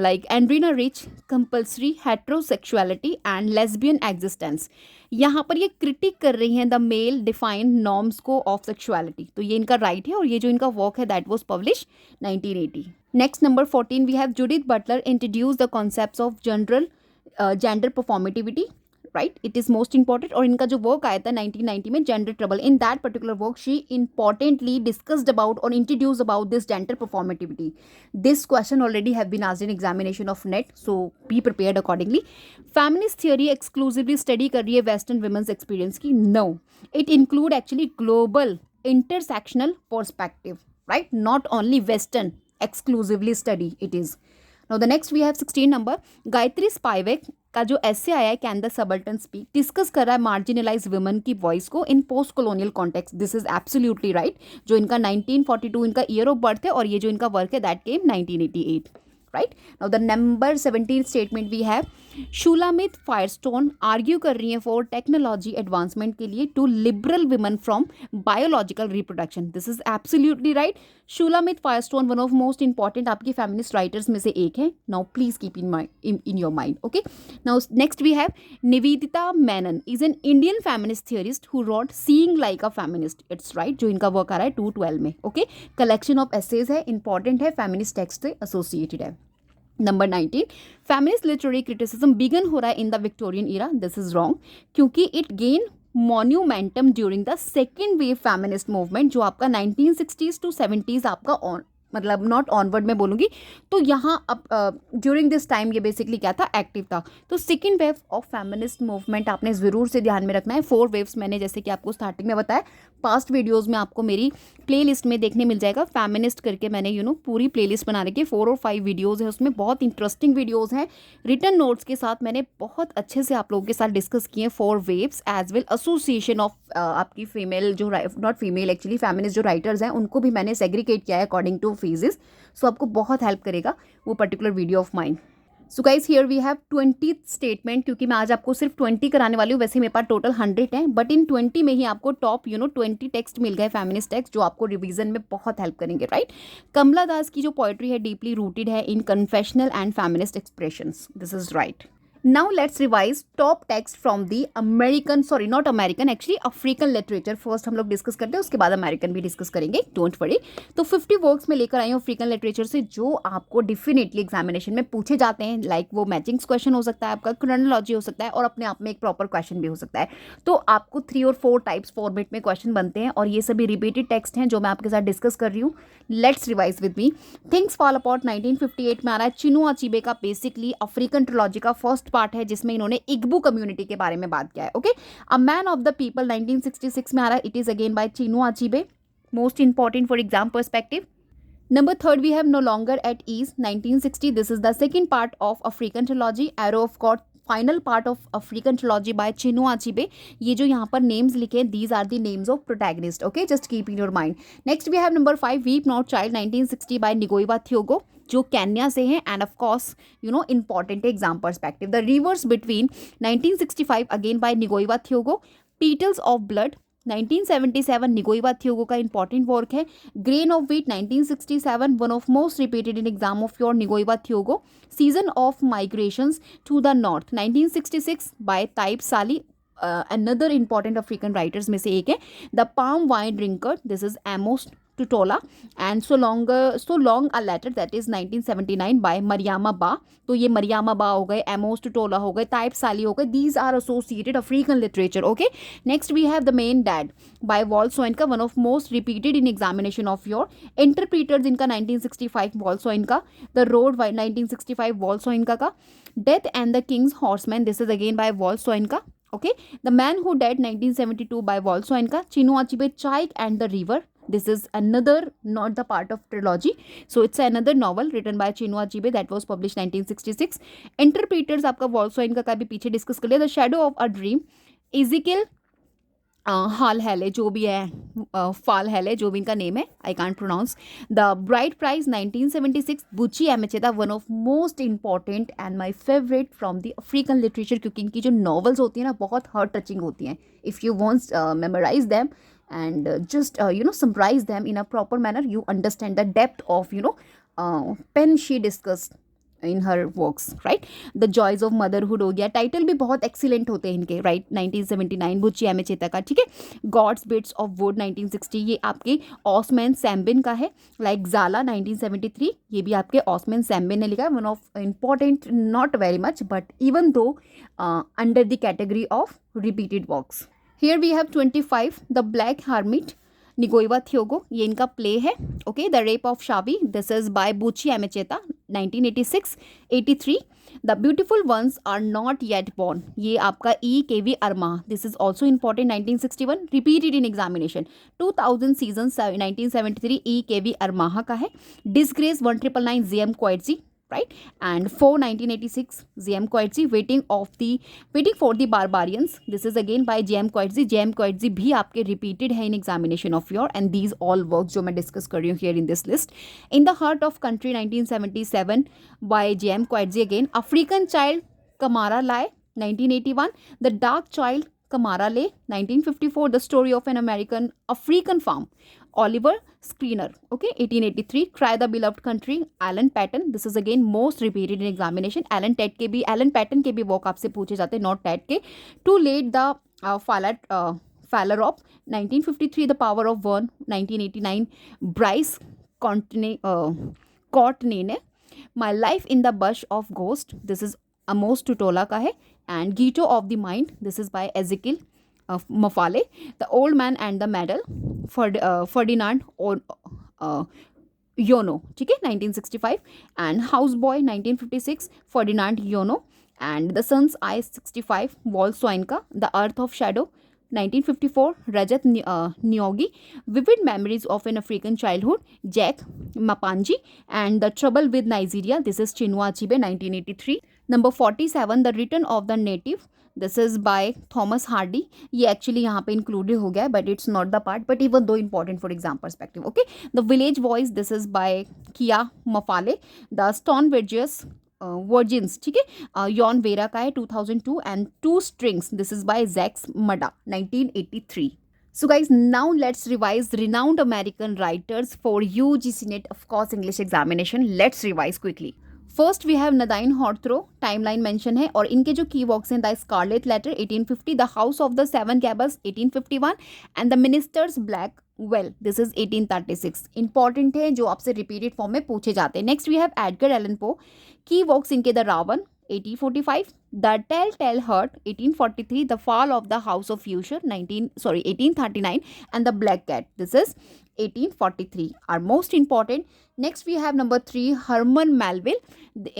like Andrina Rich, Compulsory Heterosexuality and Lesbian Existence. यहाँ पर ये क्रिटिक कर रही हैं द मेल डिफाइंड नॉर्म्स को of sexuality. तो ये इनका राइट है, और ये जो इनका वर्क है that was publish 1980। Next number 14 we have Judith Butler introduce the concepts of gender performativity, right, it is most important. और इनका जो वर्क आया था 1990 में, gender trouble, in that particular work she importantly discussed about और introduce about this gender performativity. This question already have been asked in examination of NET, so be prepared accordingly. Feminist theory exclusively study कर रही है western women's experience की? No, it include actually global intersectional perspective, right, not only western exclusively study it is. Now the next we have 16 number, Gayatri Spivak का जो essay आया है can the subaltern speak, discuss कर रहा है marginalize women की voice को in post colonial context. This is absolutely right. जो इनका 1942 इनका ईयर ऑफ बर्थ है, और ये जो इनका वर्क है that came 1988, right. Now the number 17 statement we have, Shulamith Firestone argue कर रही है फॉर टेक्नोलॉजी एडवांसमेंट के लिए to liberal women from biological reproduction. This is absolutely right. Shulamith Firestone one of most important आपकी feminist writers में से एक है। Now please keep in your mind, okay. Now next we have Nivedita Menon is an Indian feminist theorist who wrote seeing like a feminist. It's right, जो इनका work आ रहा है 212 में, ओके। कलेक्शन ऑफ एसेज है, इंपॉर्टेंट है, फेमिनिस्ट टेक्स्ट से associated है। Number 19, feminist literary criticism began हो रहा है in the Victorian era. This is wrong क्योंकि it gain momentum during the second wave feminist movement, जो आपका 1960s to 70s आपका मतलब नॉट ऑनवर्ड में बोलूँगी, तो यहाँ अब ड्यूरिंग दिस टाइम ये बेसिकली क्या था, एक्टिव था। तो second wave of feminist movement आपने ज़रूर से ध्यान में रखना है। 4 वेव्स मैंने जैसे कि आपको स्टार्टिंग में बताया, पास्ट वीडियोज़ में आपको मेरी प्लेलिस्ट में देखने मिल जाएगा, फेमिनिस्ट करके मैंने पूरी प्लेलिस्ट बना रखी है, 4 और 5 वीडियोज़ है उसमें, बहुत इंटरेस्टिंग वीडियोज़ हैं, रिटन नोट्स के साथ मैंने बहुत अच्छे से आप लोगों के साथ डिस्कस किए 4 waves as well association of आपकी फीमेल जो नॉट फीमेल एक्चुअली फेमिनिस्ट जो राइटर्स हैं उनको भी मैंने सेग्रीगेट किया है अकॉर्डिंग टू फेजेस। सो आपको बहुत हेल्प करेगा वो particular video of mine. So guys here we have 20 statement, क्योंकि मैं आज आपको सिर्फ 20 कराने वाली हूँ, वैसे मेरे पास टोटल 100 है, बट इन 20 में ही आपको टॉप 20 टेक्स्ट मिल गए फेमिनिस्ट टेक्स्ट जो आपको रिवीजन में बहुत हेल्प करेंगे, राइट। कमला दास की जो पोएट्री है डीपली रूटेड है in confessional and feminist expressions, this is right. Now let's revise top text from the American, sorry not American, actually African literature। First हम लोग डिस्कस करते हैं, उसके बाद अमेरिकन भी डिस्कस करेंगे, डोंट वरी। तो 50 वर्क्स में लेकर आई हूँ अफ्रीकन लिटरेचर से जो आपको डेफिनेटली एग्जामिनेशन में पूछे जाते हैं, लाइक वो मैचिंग्स क्वेश्चन हो सकता है, आपका क्रोनोलॉजी हो सकता है, और अपने आप में एक प्रॉपर क्वेश्चन भी हो सकता है। तो आपको 3 और 4 टाइप्स फॉर्मेट में क्वेश्चन बनते हैं, और ये सभी रिपीटेड टेक्स्ट हैं जो मैं आपके साथ डिस्कस कर रही हूँ। Let's revise with me. Things fall apart 1958 में आ रहा है, चिनुआ अचीबे का बेसिकली अफ्रीकन ट्रिलॉजी का फर्स्ट पार्ट है जिसमें इन्होंने इग्बू कम्युनिटी के बारे में बात किया है, okay. A man of the people 1966 में आ रहा है, it is again by Chinua Achebe, most important for exam perspective. Number 3 we have No Longer at Ease 1960, this is the second part of African trilogy, Arrow of God final part of African trilogy by Chinua Achebe. ये जो यहाँ पर names लिखे हैं these are the names of protagonist, okay, just keep in your mind. Next we have number 5 weep not child 1960 by Ngugi wa Thiong'o जो Kenya से हैं, and of course important exam perspective. The river between 1965 again by Ngugi wa Thiong'o. Petals of blood 1977 Ngugi wa Thiong'o का important work है। Grain of wheat 1967 one of most repeated in exam of your Ngugi wa Thiong'o. Season of migrations to the north 1966 by Tayeb Salih, another important African writers में से एक है। The palm wine drinkard, this is Amos Tutuola, and so long a letter, that is 1979 by Mariama Ba. तो ये मरियामा बा हो गए, Amos टुटोला हो गए, ताइप साली हो गए, these are associated African literature, okay. Next we have the man died by Wole Soyinka, one of most repeated in examination of your. Interpreters इनका 1965 Wole Soyinka. The road 1965 Wole Soyinka का। Death and the king's horseman, this is again by Wole Soyinka, okay. The Man Who Died 1972 by Wall Soyinka. Chinua Achebe Chaik and the River, this is another not the part of trilogy, so it's another novel written by Chinua Achebe that was published 1966. Interpreters आपका Wole Soyinka का भी पीछे discuss कर लिया। The shadow of a dream Ezekiel हाल हैले जो भी है, फाल हैले जो भी इनका नेम है, I can't pronounce. The bride price 1976 Buchi Emecheta, one of most important and my favourite from the African literature, क्योंकि इनकी जो नॉवेल्स होती हैं ना बहुत हार्ट टचिंग होती हैं। If you wants memorise them and just summarize them in a proper manner, you understand the depth of pen she discussed in her works, right. The joys of motherhood हो गया, title भी बहुत excellent होते हैं इनके, right. 1979 बुची एमेचेता का, ठीक है। गॉड्स बिट्स ऑफ वुड 1960 ये आपके ऑसमैन सैम्बिन का है। लाइक ज़ाला 1973 ये भी आपके ऑसमैन सैम्बिन ने लिखा है, one of important, not very much but even though under the category of repeated works. Here we have 25 the black hermit Ngugi wa Thiong'o, ये इनका प्ले है, okay. The rape of Shavi, this is by Buchi Emecheta 1986, 83। The beautiful ones are not yet born, ये आपका E.K.V. Armah, this is also important 1961, repeated in examination. 2000 season 1973 E.K.V. Armah का है। Disgrace 1999 Z.M. क्वाइटजी, right, and for 1986 J.M. Coetzee waiting for the barbarians, this is again by J.M. Coetzee। J.M. Coetzee भी आपके repeated है in examination of your, and these all works जो मैं discuss कर रही हूँ here in this list। In the Heart of Country 1977 by J.M. Coetzee again। African Child Kamara Lai 1981। The Dark Child Kamara Lai 1954। The Story of an American African Farm Oliver Screener, okay, 1883। Cry the Beloved Country Alan Paton, this is again most repeated in examination। Alan Paton के भी work आपसे पूछे जाते हैं, not TET के। Too Late the Faller of 1953। The Power of One 1989 Bryce Courtney ने। My Life in the Bush of Ghost, this is Amos Tutola का है। And Ghetto of the Mind, this is by Ezekiel Mafale। The Old Man and the Medal, Ferdinand Oyono, ठीक है, 1965, and house boy 1956, Ferdinand Oyono, and the sons I 65, वॉल्सवाइन का the earth of shadow 1954, Rajat Neogy, vivid memories of an African childhood, Jack Mapanje, and the trouble with Nigeria, this is Chinua Achebe 1983. Number 47, the return of the native, this is by Thomas Hardy. ये actually यहाँ पे included हो गया है, but it's not the part, but even though important for exam perspective. Okay, the village voice, this is by किया Mphahlele. The stone वेजियस virgins, ठीक है, यॉन वेरा का है 2002, and two strings, this is by Zakes Mda 1983. So guys, now let's revise renowned American writers for UGC NET, of course, English examination. Let's revise quickly. First we have Nathaniel हॉर्थरो, timeline mention है, और इनके जो key works हैं, the scarlet letter 1850, the house of the seven gables 1851, and the minister's black veil, this is 1836. Important है, जो आपसे repeated form में पूछे जाते हैं. Next we have Edgar Allan Poe, key works इनके the raven 1845, the tell heart 1843, the fall of the house of Usher 1839, and the black cat, this is 1843 are most important. Next we have number 3, Herman Melville,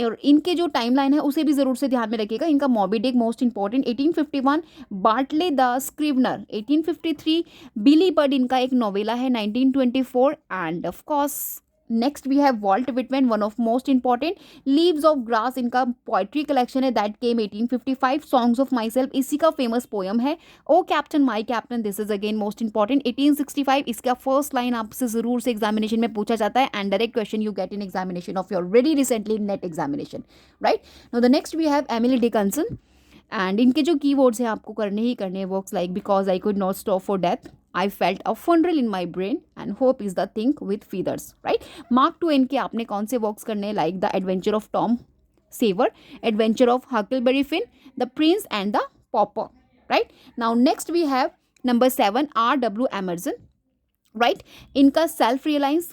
और इनके जो timeline है उसे भी जरूर से ध्यान में रखिएगा. इनका Moby Dick most important 1851, Bartleby the scrivener 1853, Billy Budd इनका एक नोवेला है 1924, and of course next we have Walt Whitman, one of most important. Leaves of grass इनका पोइट्री कलेक्शन है, that came 1855. Songs of my self इसी का famous poem है. O captain my captain, this is again most important 1865. इसका first line आपसे जरूर से examination में पूछा जाता है, and direct question you get in examination of your very recently NET examination, right. Now the next we have Emily Dickinson, and इनके जो कीवर्ड्स हैं आपको करने ही करने, works like because I could not stop for death, I felt a funeral in my brain, and hope is the thing with feathers, right. Mark Twain के आपने कौन से वर्क्स करने, like the adventure of Tom Sawyer, adventure of Huckleberry Finn, the prince and the pauper, right. Now next we have number 7, R.W. Emerson, right. इनका self reliance,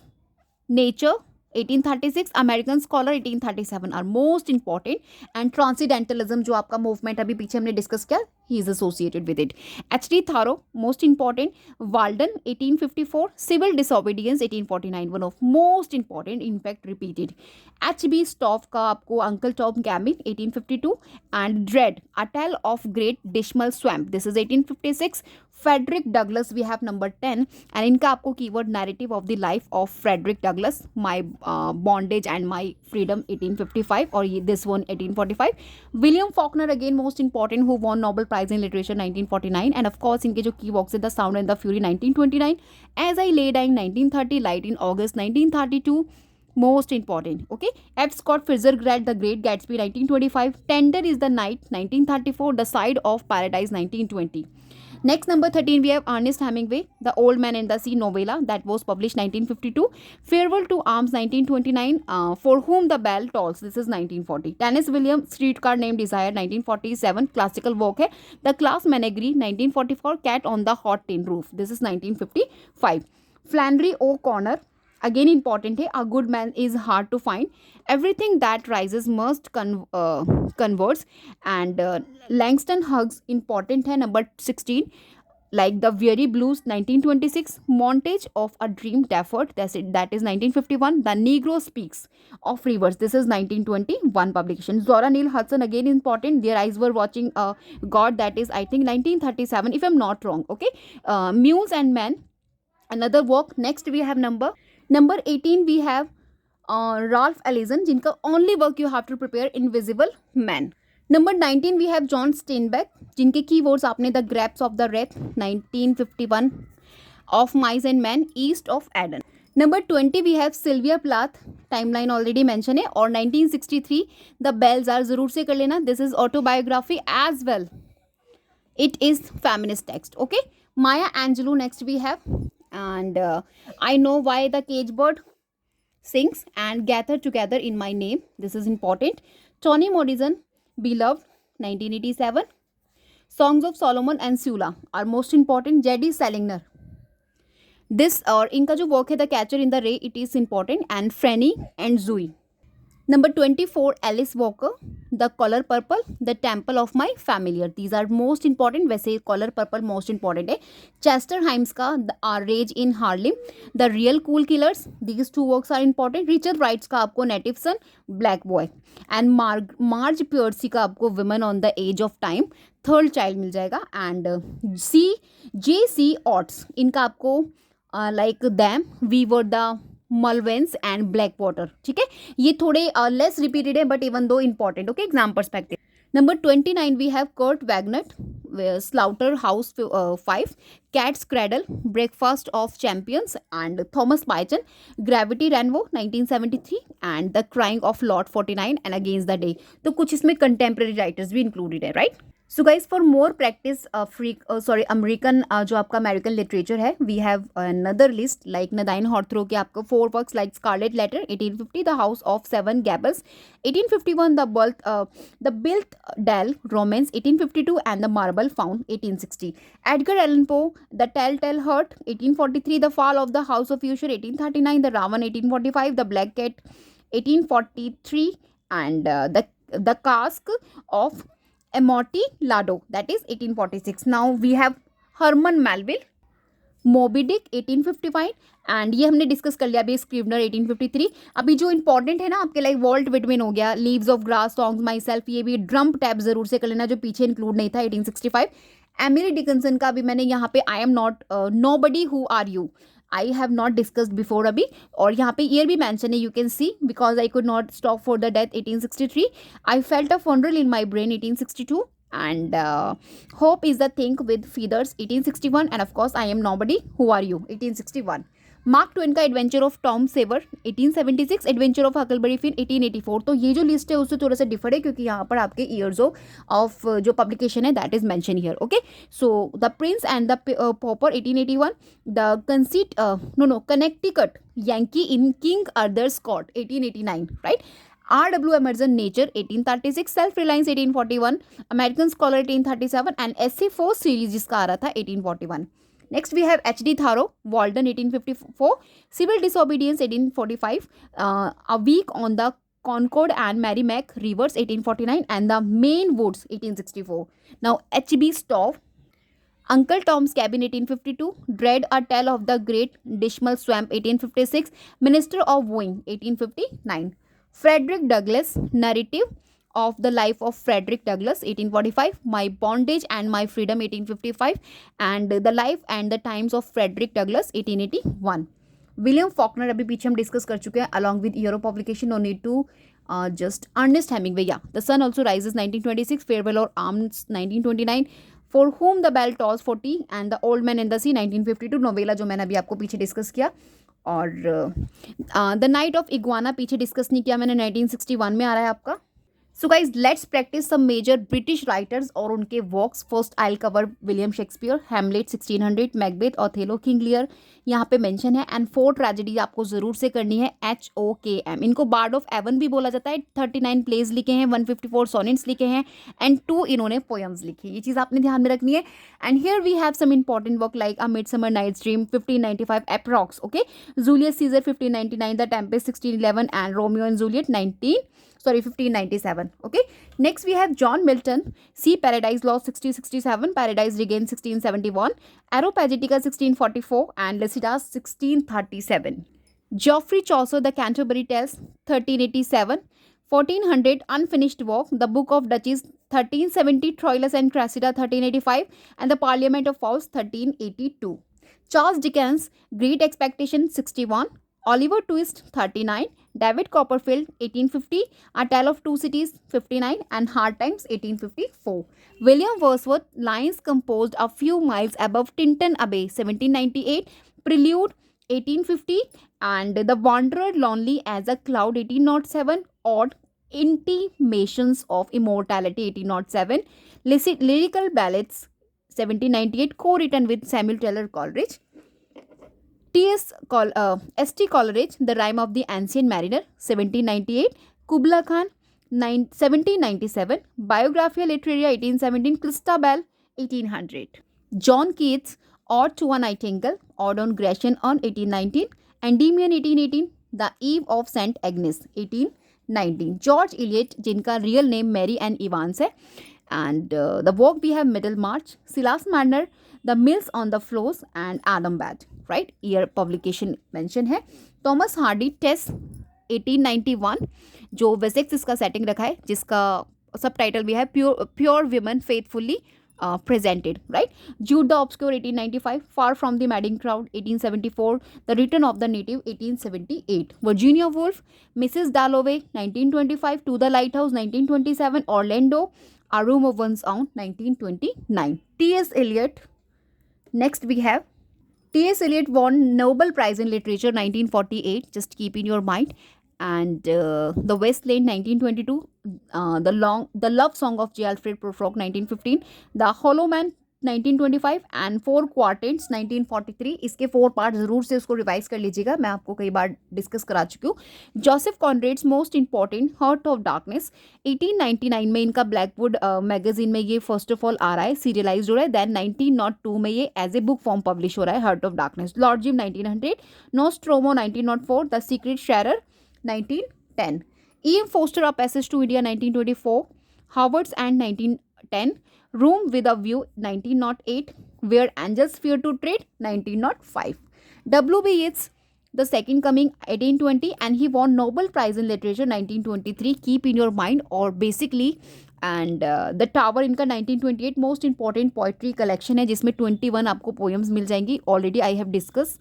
nature 1836, American scholar 1837 are most important. And transcendentalism जो आपका movement अभी पीछे हमने discuss किया, he is associated with it. H D. Thoreau, most important. Walden 1854, civil disobedience 1849, one of most important, in fact repeated. H.B. Stowe का आपको uncle Tom cabin 1852, and Dred, a tale of great dismal swamp, this is 1856. Frederick Douglass we have number 10, and इनका आपको keyword narrative of the life of Frederick Douglass, my bondage and my freedom 1855, और ये this one 1845. William Faulkner again most important, who won Nobel prize in literature 1949, and of course इनके जो key works है, the sound and the fury 1929, as I lay dying 1930, light in August 1932, most important. Okay, F. Scott Fitzgerald, The Great Gatsby 1925, Tender is the Night 1934, The Side of Paradise 1920. Next, number 13, we have Ernest Hemingway, The Old Man and the Sea novella, that was published 1952. Farewell to Arms 1929, For Whom the Bell Tolls, this is 1940. Tennessee Williams, Streetcar Named Desire 1947, classical work है. The Class Menagerie 1944, Cat on the Hot Tin Roof, this is 1955. Flannery O'Connor, again important है, A Good Man is Hard to Find, Everything That Rises Must Converts, and Langston Hughes important है, number 16, like The Weary Blues 1926, Montage of a Dream Deferred, that is 1951. The Negro Speaks of Rivers, this is 1921 publication. Zora Neale Hudson again important, Their Eyes Were Watching God, that is I think 1937 if I'm not wrong. Okay, Mules and Men, another work. Next we have number 18, we have Ralph Ellison, जिनका only work you have to prepare, Invisible Man. Number 19, we have John Steinbeck, जिनके keywords आपने The Grapes of the Wrath 1951, Of Mice and Men, East of Eden. Number 20, we have Sylvia Plath, timeline already mentioned है, और 1963 The Bells Are, जरूर से कर लेना, this is autobiography as well, it is feminist text. Okay, Maya Angelou next we have, and I Know Why the Cage Bird Sings, and Gather Together in My Name, this is important. Toni Morrison, Beloved 1987, Songs of Solomon and Sula are most important. J.D. Salinger, this और इनका जो work है The Catcher in the Rye, it is important, and Franny and Zooey. Number 24, Alice Walker, The Color Purple, The Temple of My Familiar. These are most important. वैसे Color Purple most important है. Chester Himes का The Rage in Harlem, The Real Cool Killers. These two works are important. Richard Wrights का आपको Native Son, Black Boy, and Marge Piercy का आपको Women on the Edge of Time, Third Child मिल जाएगा. And J.C. Otts, इनका आपको like Them, We Were the Mulvaneys and black water. ठीक है, ये थोड़े लेस रिपीटेड है but even though important. Okay, exam perspective. Number 29 we have Kurt वैगनट, slaughterhouse 5, cat's cradle, breakfast of champions and Thomas Pynchon, gravity rainbow 1973 and the crying of lot 49 and against the day. तो कुछ इसमें contemporary writers भी included है, right. So guys for more practice American जो आपका American literature है, we have another list like Nathaniel हॉर्थरो के आपको 4 works like scarlet letter 1850, the house of 7 gables 1851, the Blithedale romance 1852 and the marble faun 1860, Edgar Allan Poe the tell heart 1843, the fall of the house of Usher 1839, the raven 1845, the black cat 1843 and the cask of Amontillado, that is 1846. Now we have Herman Melville, Moby Dick 1855 and ये हमने discuss कर लिया अभी. स्क्रिवनर 1853. अभी जो important है ना आपके लाइक वॉल्ट विटमिन हो गया, leaves of grass, songs my self, ये भी ड्रम टैब जरूर से कर लेना जो पीछे इंक्लूड नहीं था 1865. एमिली डिकन्सन का भी मैंने यहाँ पे I am not nobody who are you, I have not discussed before अभी, और यहाँ पे ईयर भी मैंशन है, you can see, because I could not stop for the death 1863, I felt a funeral in my brain 1862, and hope is the thing with feathers 1861, and of course I am nobody who are you 1861. Mark Twain का adventure of Tom Sawyer 1876, adventure of Huckleberry Finn 1884. तो ये जो list है उससे थोड़ा सा differ है क्योंकि यहाँ पर आपके ईयर्स ऑफ जो पब्लिकेशन है that is mention here. Okay, so the prince and the pauper 1881, the conceit Connecticut Yankee in King Arthur's स्कॉट 1889, right. R.W. Emerson, Nature 1836, Self-Reliance 1841, American Scholar 1837 and SC4 series जिसका आ रहा था 1841. Next we have H.D. Thoreau, Walden 1854, Civil Disobedience 1845, A Week on the Concord and Merrimack Rivers 1849 and The Maine Woods 1864. Now H.B. Stowe, Uncle Tom's Cabin 1852, Dread, A Tale of the Great Dismal Swamp 1856, Minister of Wooing 1859. Frederick Douglass, Narrative of the Life of Frederick Douglass 1845, My Bondage and My Freedom 1855 and The Life and the Times of Frederick Douglass 1881. William Faulkner अभी पीछे हम discuss कर चुके हैं along with year of publication, no need to just. Ernest Hemingway, या the sun also rises 1926, farewell और arms 1929, for whom the bell tolls 40 and the old man in the sea 1952, novella जो मैंने अभी आपको पीछे डिस्कस किया. और the night of iguana पीछे डिस्कस नहीं किया मैंने, 1961 में आ रहा है आपका. So guys let's practise some major British writers और उनके works. First I will cover William Shakespeare, Hamlet 1600, Macbeth, Othello, King Lear यहाँ पे मेंशन है. एंड 4 ट्रेजेडी आपको जरूर से करनी है, HOKM. इनको बार्ड ऑफ एवन भी बोला जाता है. 39 प्लेज लिखे हैं, 154 सोनेट्स लिखे हैं एंड 2 इन्होंने पोएम्स लिखी. ये चीज़ आपने ध्यान में रखनी है. And here we have some important work like a midsummer night's dream 1595 approx. Okay, Julius Caesar 1599, the tempest 1611 and Romeo and Juliet 1597. Okay, next we have John Milton, See Paradise Lost 1667, Paradise Regained 1671, Areopagitica 1644 and Lycidas 1637. Geoffrey Chaucer, The Canterbury Tales 1387, 1400 Unfinished Work, The Book of Duchess 1370, Troilus and Cressida 1385 and The Parliament of Fowls 1382. Charles Dickens, Great Expectation 61, Oliver Twist 39, David Copperfield 1850, A Tale of Two Cities 59 and Hard Times 1854. William Wordsworth, Lines Composed a Few Miles Above Tinton Abbey 1798, Prelude 1850 and The Wanderer Lonely as a Cloud 1807, Odd Intimations of Immortality 1807, Lyrical Ballads 1798, co-written with Samuel Taylor Coleridge. S.T. Coleridge, The Rime of the Ancient Mariner 1798, Kubla Khan 1797, Biographia Literaria 1817, Christabel 1800. John Keats, Ode to a Nightingale, Ode on Gratian on 1819, Endymion 1818, The Eve of St. Agnes 1819. 19. George Eliot, जिनका real name Mary and Evans है. And the work we have Middlemarch, Silas Marner, The Mills on the Floors, and Adam Bad. Right? Year publication mention है. Thomas Hardy, Tess, 1891, जो Wessex इसका setting रखा है, जिसका सब title भी है pure women faithfully presented. Right? Jude the Obscure, 1895, Far from the Madding Crowd, 1874, The Return of the Native, 1878, Virginia Woolf, Mrs. Dalloway, 1925, To the Lighthouse, 1927, Orlando, A Room of One's Own, 1929. T.S. Eliot. Next we have T.S. Eliot won Nobel Prize in Literature 1948. Just keep in your mind. And The West Lane, 1922. The Love Song of J. Alfred Prufrock, 1915. The Hollow Man, 1925. And 4 क्वार्टेंट्स 1943. इसके 4 part ज़रूर से उसको revise कर लीजिएगा, मैं आपको कई बार discuss करा चुकी हूँ. Joseph Conrad's most important, heart of darkness, 1899 में इनका ब्लैकवुड मैगजीन में ये फर्स्ट ऑफ ऑल आ रहा है, सीरियलाइज हो रहा है. देन 1902 में ये as a book form publish हो रहा है, heart of darkness. Lord Jim 1900, Nostromo 1904, the secret sharer 1910. E.M. Foster, A Passage to India 1924, Howard's and 1910, Room with a View 1908, Where Angels Fear to Tread 1905. W.B. Yeats, The Second Coming 1820, and he won Nobel Prize in Literature 1923. Keep in your mind, or basically, and The Tower इनका 1928 most important poetry collection है, जिसमें 21 आपको poems मिल जाएंगी. Already I have discuss.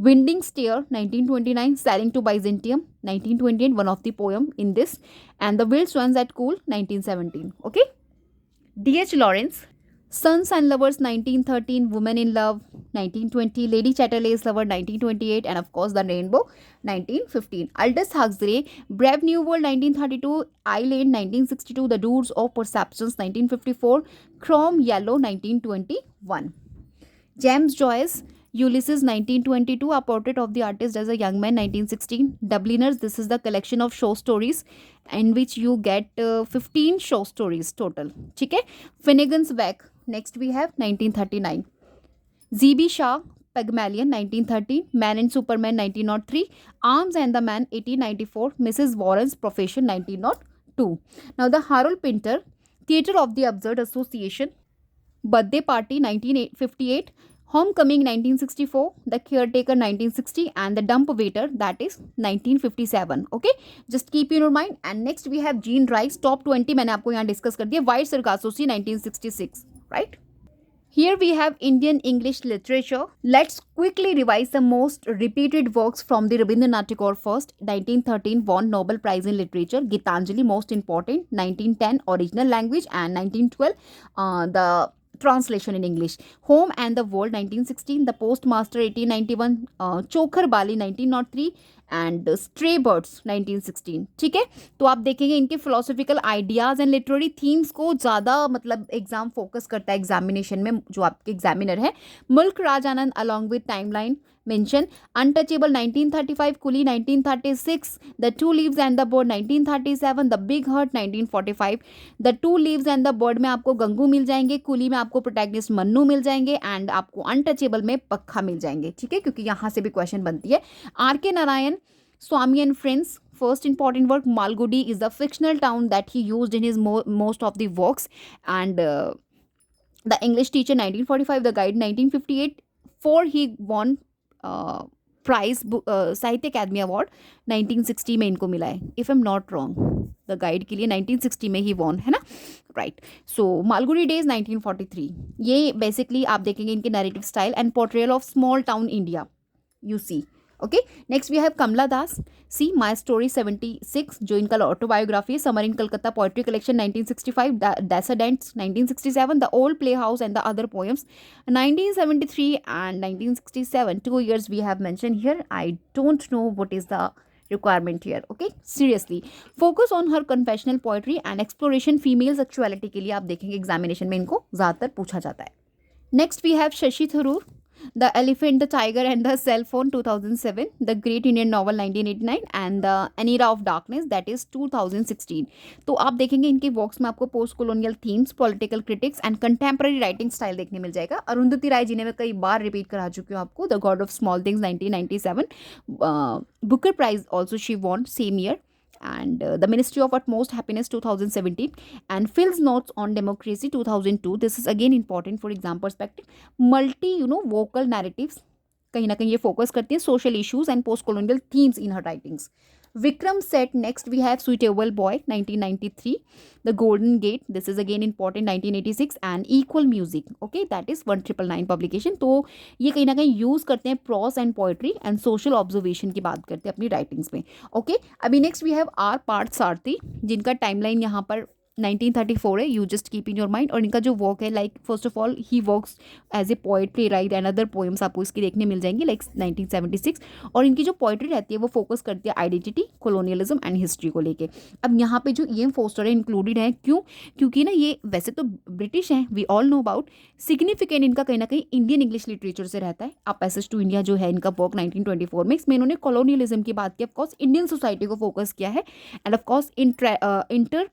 Winding Stair 1929, Sailing to Byzantium 1928, one of the poem in this, and The Wild Swans at Cool 1917. Okay. D.H. Lawrence, Sons and Lovers 1913, Women in Love 1920, Lady Chatterley's Lover 1928, and of course The Rainbow 1915. Aldous Huxley, Brave New World 1932, Island 1962, The Roots of Perceptions 1954, Chrome Yellow 1921. James Joyce, Ulysses 1922, A Portrait of the Artist as a Young Man 1916. Dubliners, this is the collection of show stories in which you get 15 show stories total. ठीक है. Finnegan's Wake, next we have 1939. Z.B. Shah, Pygmalion 1930, Man and Superman 1903, Arms and the Man 1894, Mrs. Warren's Profession 1902. Now the Harold Pinter, Theatre of the Absurd Association, Birthday Party 1958, Homecoming 1964, The Caretaker 1960, and The Dumb Waiter, that is 1957. Okay, just keep in your mind. And next we have Jean Rice, top 20 मैंने आपको यहाँ discuss कर दिया. White Sargassoti 1966, right? Here we have Indian English literature. Let's quickly revise the most repeated works from the Rabindranath Tagore first. 1913 won Nobel Prize in Literature. Gitanjali, most important. 1910 original language, and 1912 the translation in English. Home and the World 1916, The Postmaster 1891, Chokhar Bali 1903, and stray birds 1916. ठीक है. तो आप देखेंगे इनके philosophical ideas and literary themes को ज़्यादा मतलब exam focus करता है एग्जामिनेशन में, जो आपके एग्जामिनर है. Mulk Raj Anand along with timeline mention. Untouchable 1935, coolie 1936, the two leaves and the bud 1937, the big heart 1945. The two leaves and the bud में आपको गंगू मिल जाएंगे, कुली में आपको प्रोटैगनिस्ट मन्नू मिल जाएंगे, एंड आपको अनटचेबल में पक्खा मिल जाएंगे. ठीक है, क्योंकि यहाँ से भी क्वेश्चन बनती है. आर के Narayan, Swami and Friends, first important work. Malgudi is the fictional town that he used in his most of the works. And The English Teacher 1945, The Guide 1958. For he won prize साहित्य अकादमी award 1960 में इनको मिला है, if I am not wrong. The guide के लिए 1960 में he won है ना, राइट. सो मालगुडी डेज 1943. ये बेसिकली आप देखेंगे इनके narrative style and portrayal of small town India you see. Okay. Next we have Kamala Das, see my story 76, जो इनका ऑटोबायोग्राफी है. Summer in Calcutta poetry collection 1965, descendants 1967, the old play house and the other poems 1973 and 1967. 2 years we have mentioned here. I don't know what is the requirement here. Okay, seriously focus on her confessional poetry and exploration female sexuality के लिए आप देखेंगे examination में इनको ज़्यादातर पूछा जाता है. Next we have Shashi Tharoor, The Elephant, the Tiger and the Cell Phone 2007, The Great Indian Novel 1989, and The An Era of Darkness, that is 2016. तो आप देखेंगे इनके वर्क्स में आपको post colonial themes, political critics and contemporary writing style देखने मिल जाएगा. अरुंधति राय जी ने मैं कई बार रिपीट करा चुकी हूँ आपको. The god of small things 1997, Booker prize also she won same year. and the Ministry of Utmost Happiness 2017, and Phil's Notes on Democracy 2002. This is again important for exam perspective. Multi vocal narratives, कहीं ना कहीं ये focus करती है social issues and post colonial themes in her writings. Vikram set next we have Suitable Boy 1993, The Golden Gate, this is again important 1986, and Equal Music, okay, that is 1999 publication. तो ये कहीं ना कहीं use करते हैं prose and poetry and social observation की बात करते हैं अपनी राइटिंग्स में. ओके, अभी next we have R Parthasarathy, जिनका टाइमलाइन यहाँ पर 1934 है, you just keep in your mind. और इनका जो वर्क है like first of all he works as a poet, playwright and other poems आपको इसकी देखने मिल जाएंगी लाइक 1976. और इनकी जो पोइट्री रहती है वो फोकस करती है आइडेंटिटी, कोलोनियलिज्म एंड हिस्ट्री को लेके. अब यहाँ पे जो ई.एम. फोस्टर है इंक्लूडेड है, क्यों? क्योंकि ना ये वैसे तो ब्रिटिश हैं, we all know about. Significant इनका कहीं ना कहीं इंडियन इंग्लिश लिटरेचर से रहता है. आप पैसेज टू इंडिया जो है इनका वर्क 1924 में, इसमें इन्होंने कोलोनियलिज्म की बात की, ऑफकोर्स इंडियन सोसाइटी को फोकस किया है, and of course inter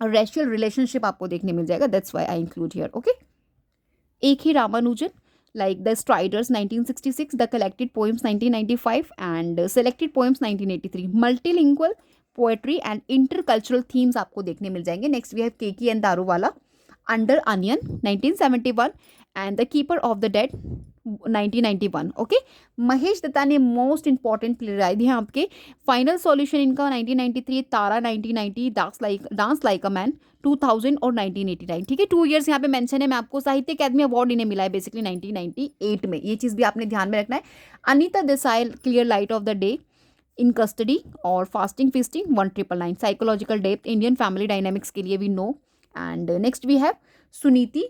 racial relationship आपको देखने मिल जाएगा. That's why I include here. Okay, एक ही Ramanujan like the Striders 1966, the collected poems 1995, and selected poems 1983. Multilingual poetry and intercultural themes आपको देखने मिल जाएंगे. Next we have Keki and Daruwalla, Under Onion 1971, and The Keeper of the Dead 1991. Okay, Mahesh Dutta ने most important play दिए आपके. Final solution इनका 1993, तारा 1990, dance like a man 2000 और 1989. ठीक है, 2 ईयर्स यहाँ पे मेंशन है. मैं आपको साहित्य अकादमी अवार्ड इन्हें मिला है बेसिकली 1998 में, ये चीज़ भी आपने ध्यान में रखना है. Anita Desai, clear light of the day, in custody और fasting feasting 1999. Psychological depth, Indian family dynamics के लिए we know. And next we have Suniti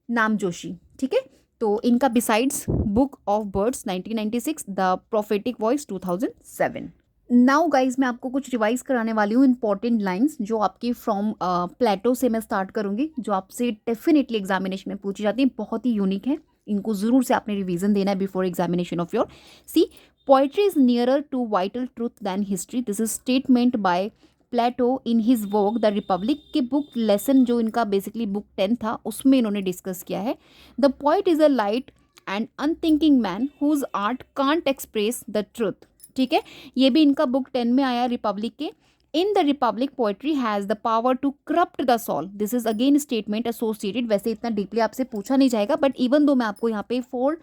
Namjoshi. ठीक है, तो इनका besides book of birds 1996, the prophetic voice 2007. Now guys मैं आपको कुछ रिवाइज कराने वाली हूँ इंपॉर्टेंट लाइंस जो आपकी फ्रॉम प्लेटो से मैं स्टार्ट करूँगी, जो आपसे डेफिनेटली एग्जामिनेशन में पूछी जाती है. बहुत ही यूनिक है, इनको ज़रूर से आपने रिवीजन देना है before examination of your. See, poetry is nearer to vital truth than history. This is statement by Plato in his work the republic के बुक लेसन, जो इनका बेसिकली बुक 10 था, उसमें इन्होंने डिस्कस किया है. The poet is a light and unthinking man whose art can't express the truth. ठीक है, ये भी इनका बुक 10 में आया रिपब्लिक के. In the republic poetry has the power to corrupt the soul. This is again statement associated. वैसे इतना डीपली आपसे पूछा नहीं जाएगा, बट इवन दो मैं आपको यहाँ पे फॉर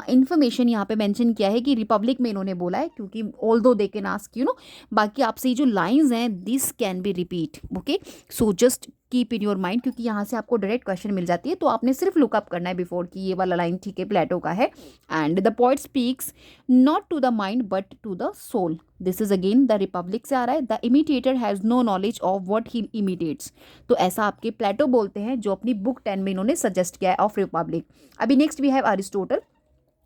इन्फॉर्मेशन यहाँ पे मेंशन किया है कि रिपब्लिक में इन्होंने बोला है, क्योंकि ऑल दो दे कैन आस्क बाकी आपसे ये जो लाइन्स हैं this can be repeat. Okay, so just keep in your mind, क्योंकि यहाँ से आपको डायरेक्ट क्वेश्चन मिल जाती है, तो आपने सिर्फ लुकअप करना है बिफोर कि ये वाला लाइन ठीक है प्लेटो का है. And the poet speaks not to the mind but to the soul. This is again the republic से आ रहा है. The imitator has no knowledge of what he imitates. तो ऐसा आपके प्लेटो बोलते हैं, जो अपनी बुक 10 में इन्होंने सजेस्ट किया है ऑफ रिपब्लिक. अभी next we have Aristotle.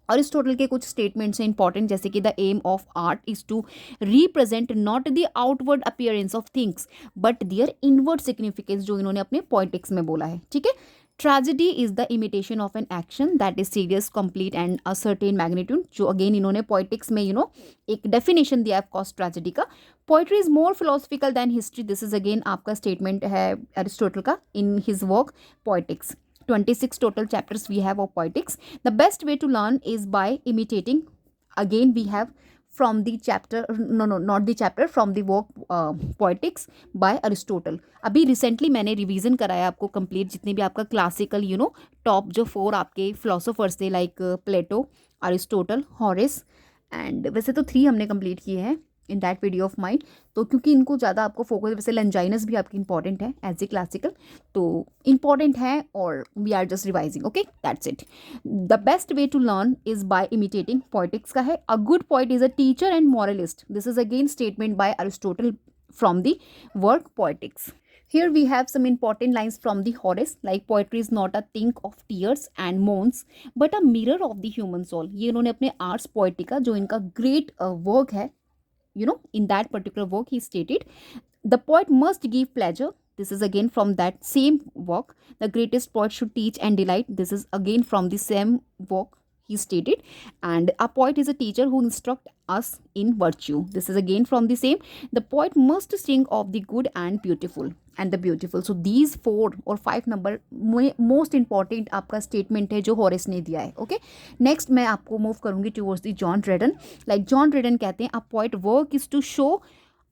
Aristotle के कुछ स्टेटमेंट्स हैं इंपॉर्टेंट, जैसे कि the aim of art is to represent not the outward appearance of things but their inward significance, जो इन्होंने अपने पोइटिक्स में बोला है. ठीक है, tragedy is the imitation of an action that is serious, complete and a certain magnitude, जो अगेन इन्होंने पोइटिक्स में एक डेफिनेशन दिया है ऑफकोर्स ट्रेजेडी का. Poetry is more philosophical than history. This is again आपका स्टेटमेंट है अरिस्टोटल का in his work poetics. 26 total chapters we have of poetics. The best way to learn is by imitating. Again we have from the chapter, not the chapter, from the work poetics by Aristotle. अभी recently मैंने revision कराया आपको complete, जितने भी आपका classical top जो 4 आपके philosophers थे like Plato, Aristotle, Horace, and वैसे तो 3 हमने कंप्लीट किए हैं in that video of mind. तो क्योंकि इनको ज़्यादा आपको फोकस, वैसे लंजाइनस भी आपकी इंपॉर्टेंट है एज ए क्लासिकल, तो इंपॉर्टेंट है और we are just revising. Okay, that's it. The best way to learn is by imitating. Poetics का है. A good poet is a teacher and moralist. This is again statement by Aristotle from the work poetics. Here we have some important lines from the Horace, like poetry is not a thing of tears and moans, but a mirror of the human soul. ये इन्होंने अपने arts poetica, जो इनका great work है, in that particular work he stated the poet must give pleasure. This is again from that same work. The greatest poet should teach and delight. This is again from the same work he stated. And a poet is a teacher who instruct us in virtue. This is again from the same. The poet must sing of the good and beautiful and the beautiful. So these 4 or 5 number most important आपका statement है जो Horace ने दिया है. Okay, next मैं आपको move करूँगी towards the John Dryden. Like John Dryden कहते हैं, a poet work is to show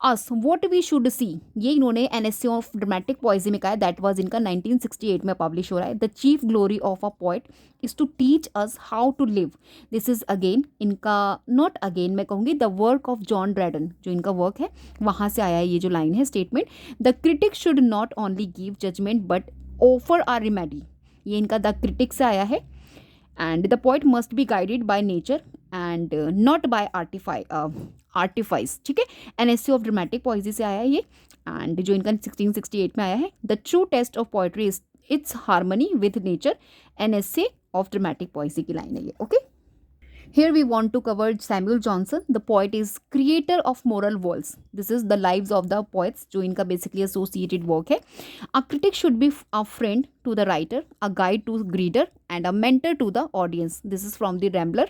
us what we should see, ये इन्होंने एनएससी ऑफ ड्रामेटिक पोएजी में कहा है, दैट वाज इनका 1968 में पब्लिश हो रहा है. The chief glory of a poet is to teach us how to live. This is again इनका, नॉट अगेन मैं कहूँगी, the work of John Dryden, जो इनका वर्क है वहाँ से आया है ये जो लाइन है statement. The critic should not only give judgement but offer our remedy, ये इनका द क्रिटिक से आया है. And the poet must be guided by nature and not by artifice. ठीक है, एनएससी ऑफ ड्रामेटिक पोएजी से आया है ये, एंड जो इनका 1668 में आया है. The true test of poetry is its harmony with nature, NSC of dramatic poesy की लाइन है ये. Okay, here we want to cover Samuel Johnson. The poet is creator of moral worlds. This is the lives of the poets, जो इनका basically associated work है. A critic should be a friend to the writer, a guide to reader, and a mentor to the audience. This is from the Rambler.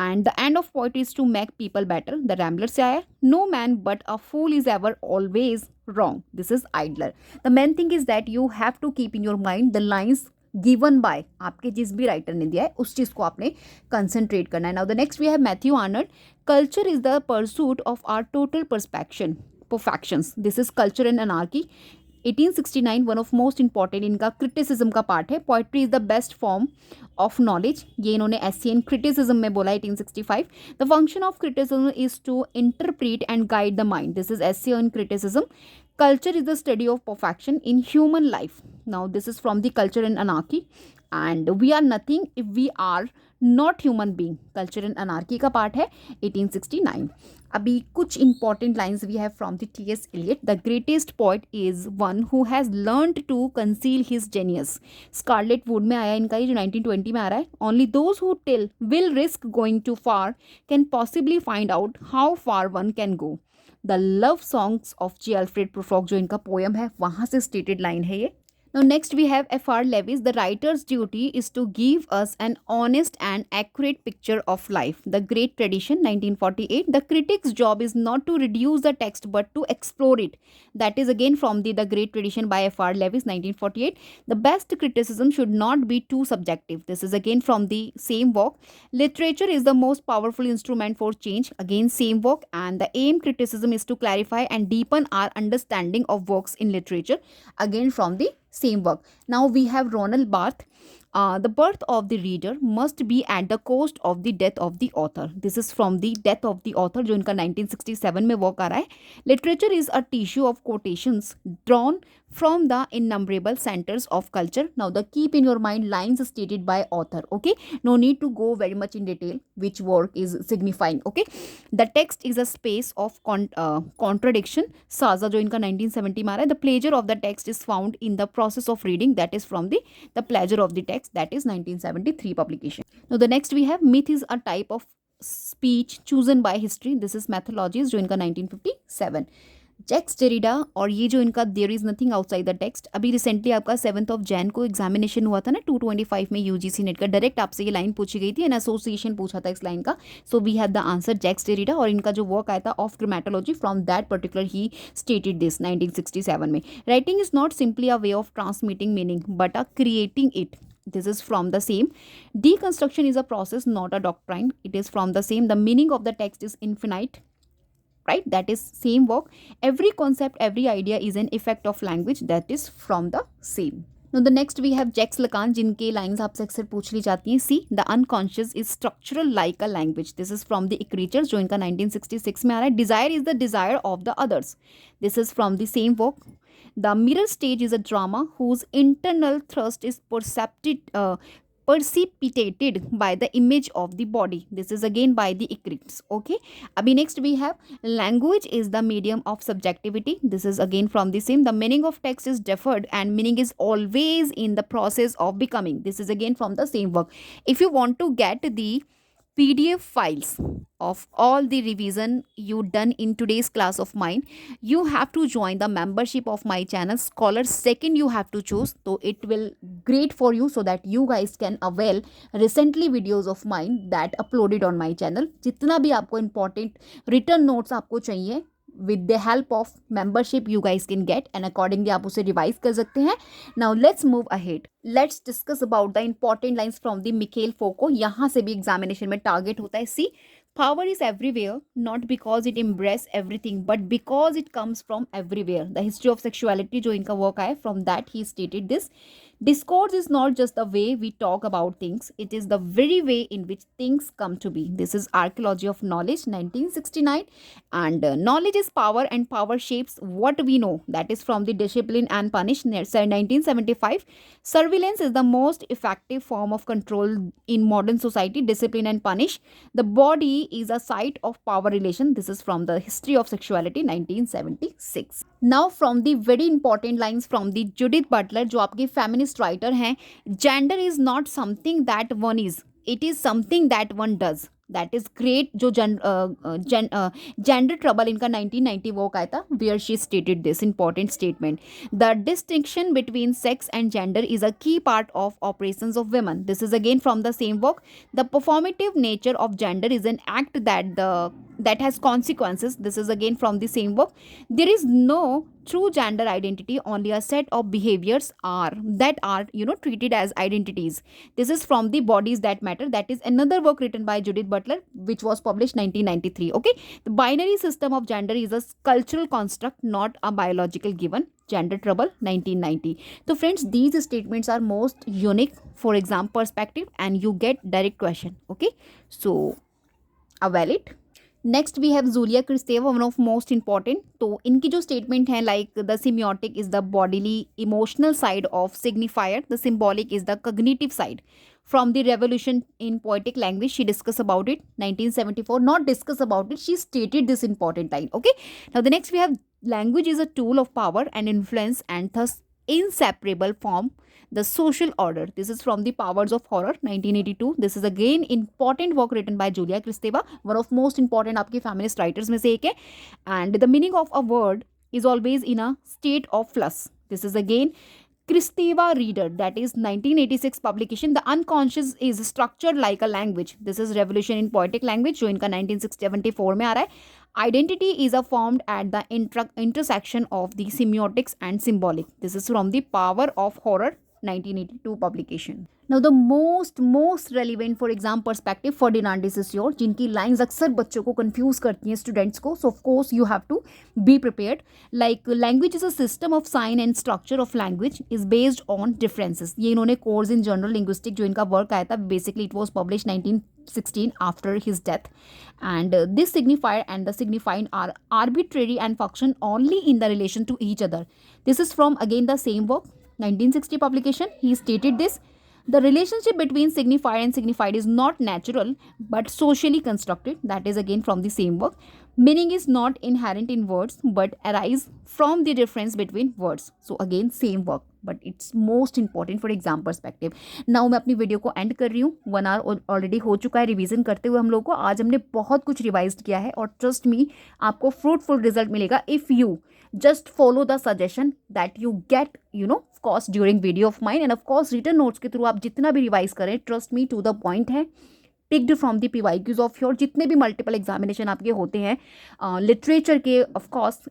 And the end of poetry is to make people better. The Rambler से आया. No man but a fool is ever always wrong. This is Idler. The main thing is that you have to keep in your mind the lines given by, आपके जिस भी writer ने दिया है उस चीज़ को आपने कंसंट्रेट करना है. Now the next we have Matthew Arnold. Culture is the pursuit of our total perfections. This is culture and anarchy. 1869 one of most important इनका क्रिटिसिज्म का पार्ट है. Poetry is the best form of knowledge, ये इन्होंने SCN criticism में बोला 1865. The function of criticism is to interpret and guide the mind. This is SCN criticism. Culture is the study of perfection in human life. Now this is from the Culture and Anarchy. And we are nothing if we are not human being. Culture and Anarchy का part है 1869. अभी कुछ important lines we have from the T.S. Eliot. The greatest poet is one who has learned to conceal his genius. Scarlet Wood में आया इनका, ये जो 1920 में आ रहा है. Only those who will risk going too far can possibly find out how far one can go. The love songs of G Alfred Prufrock, जो इनका पोएम है वहाँ से स्टेटेड लाइन है ये. Now next we have F.R. Lewis. The writer's duty is to give us an honest and accurate picture of life. The Great Tradition, 1948. The critic's job is not to reduce the text but to explore it. That is again from the Great Tradition by F.R. Lewis, 1948. The best criticism should not be too subjective. This is again from the same work. Literature is the most powerful instrument for change. Again same work. And the aim criticism is to clarify and deepen our understanding of works in literature. Again from the same work. Now we have Ronald Barthes. The birth of the reader must be at the cost of the death of the author. This is from the Death of the Author, जो इनका 1967 में work आ रहा है. Literature is a tissue of quotations drawn from the innumerable centers of culture. Now the keep in your mind lines stated by author. Okay, no need to go very much in detail which work is signifying. Okay, the text is a space of contradiction. Saza, जो इनका 1970 में आ रहा है. The pleasure of the text is found in the process of reading. That is from the pleasure of the text. That is 1973 publication. Now the next we have myth is a type of speech chosen by history. This is Methodologies, जो इनका 1957. Jacques Derrida, और ये जो इनका there is nothing outside the text. अभी recently आपका 7 Jan को examination हुआ था ना 225 में यूजीसी नेट का. डायरेक्ट आपसे ये लाइन पूछी गई थी एंड एसोसिएशन पूछा था इस लाइन का. So we have the answer Jacques Derrida, और इनका जो वर्क आया था of grammatology, from that particular he stated this 1967 में. Writing is not simply a way of transmitting meaning but a creating it. This is from the same. Deconstruction is a process, not a doctrine. It is from the same. The meaning of the text is infinite. Right, that is same work. Every concept, every idea is an effect of language. That is from the same. Now the next we have Jacques Lacan, जिनके lines आपसे अक्सर पूछ ली जाती हैं. See, the unconscious is structural like a language. This is from the Creatures, जो इनका 1966 में आ रहा है. Desire is the desire of the others. This is from the same work. The mirror stage is a drama whose internal thrust is precipitated by the image of the body. This is again by the Eclipse. Okay, abhi next we have language is the medium of subjectivity. This is again from the same. The meaning of text is deferred and meaning is always in the process of becoming. This is again from the same work. If you want to get the PDF files of all the revision you done in today's class of mine, you have to join the membership of my channel Scholar. Second you have to choose, so it will great for you so that you guys can avail recently videos of mine that uploaded on my channel. जितना भी आपको important written notes आपको चाहिए, with the help of membership you guys can get and accordingly आप उसे revise कर सकते हैं. Now let's move ahead. Let's discuss about the important lines from the Mikhail Foucault. यहाँ से भी examination में target होता है. See, Power is everywhere, not because it embraces everything, but because it comes from everywhere. The history of sexuality, जो इनका work है, from that he stated this. Discourse is not just the way we talk about things, it is the very way in which things come to be. This is Archaeology of Knowledge, 1969. And knowledge is power, and power shapes what we know. That is from the Discipline and Punish, 1975. Surveillance is the most effective form of control in modern society. Discipline and Punish. The body is a site of power relation. This is from the History of Sexuality, 1976. Now from the very important lines from the Judith Butler, जो आपकी feminist writer हैं, gender is not something that one is, it is something that one does. That is great. जो gender trouble इनका 1990 वो आया था, where she stated this important statement. The distinction between sex and gender is a key part of operations of women. This is again from the same book. The performative nature of gender is an act that has consequences. This is again from the same book. There is no true gender identity, only a set of behaviors that are treated as identities. This is from the Bodies That Matter. That is another work written by Judith Butler, which was published 1993. Okay, the binary system of gender is a cultural construct, not a biological given. Gender Trouble, 1990. So friends, these statements are most unique for exam perspective, and you get direct question. Okay, so a valid. Next we have Julia Kristeva, one of most important. तो इनकी जो statement है, like the semiotic is the bodily emotional side of signifier, the symbolic is the cognitive side. From the revolution in poetic language, she discussed about it, 1974. Not discuss about it, she stated this important line. Okay, now the next we have language is a tool of power and influence, and thus inseparable from the social order. This is from the Powers of Horror, 1982. This is again important work written by Julia Kristeva, one of most important आपके feminist writers में से एक है. And the meaning of a word is always in a state of flux. This is again Kristeva Reader, that is 1986 publication. The unconscious is structured like a language. This is Revolution in Poetic Language, जो इनका 1974 में आ रहा है. Identity is formed at the intersection of the semiotics and symbolic. This is from the Power of Horror, 1982 publication. Now the most relevant for exam perspective, Ferdinand de Saussure, जिनकी lines अक्सर बच्चों को confuse करती हैं, students को. So of course you have to be prepared. Like language is a system of sign and structure of language is based on differences. ये इन्होंने course in general linguistics जो इनका work आया था, basically it was published 1916 after his death. And this signifier and the signifying are arbitrary and function only in the relation to each other. This is from again the same work, 1960 publication. He stated this. The relationship between signifier and signified is not natural but socially constructed. That is again from the same work. Meaning is not inherent in words but arise from the difference between words. So again same work, but it's most important for exam perspective. Now मैं अपनी video को and कर रही हूँ. 1 hour already हो चुका है revision करते हुए हम लोग को. आज हमने बहुत कुछ रिवाइज किया है और ट्रस्ट मी आपको फ्रूटफुल रिजल्ट मिलेगा if you just follow the suggestion that you get of course during video of mine, and of course written notes के थ्रू आप जितना भी रिवाइज करें, trust me to the point है, picked from the PYQs of your जितने भी multiple examination आपके होते हैं लिटरेचर के, of course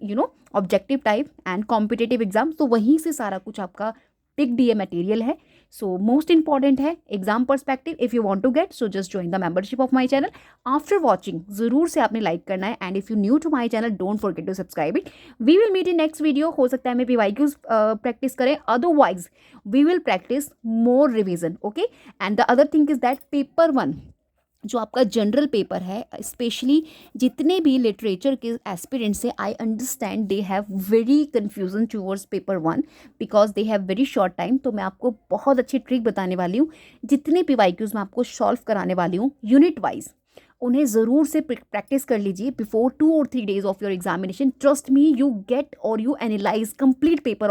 objective type and competitive exam, तो वहीं से सारा कुछ आपका पिक्ड ये मटेरियल है. सो मोस्ट इंपॉर्टेंट है exam perspective. If you want to get, so just join the membership of my channel. After watching ज़रूर से आपने लाइक करना है, and if you new to my channel don't forget to subscribe it. We will meet in next video. हो सकता है मैं PYQs practice करें, otherwise we will practice more revision. Okay, and the other thing is that paper 1 जो आपका general paper है, specially जितने भी लिटरेचर के एस्पिरेंट्स हैं, I understand they have very confusion towards paper 1 because they have very short time. तो मैं आपको बहुत अच्छी ट्रिक बताने वाली हूँ. जितने PYQs मैं आपको सॉल्व कराने वाली हूँ यूनिट वाइज, उन्हें ज़रूर से प्रैक्टिस कर लीजिए before 2 or 3 days of your examination. Trust me, you get और you analyse complete paper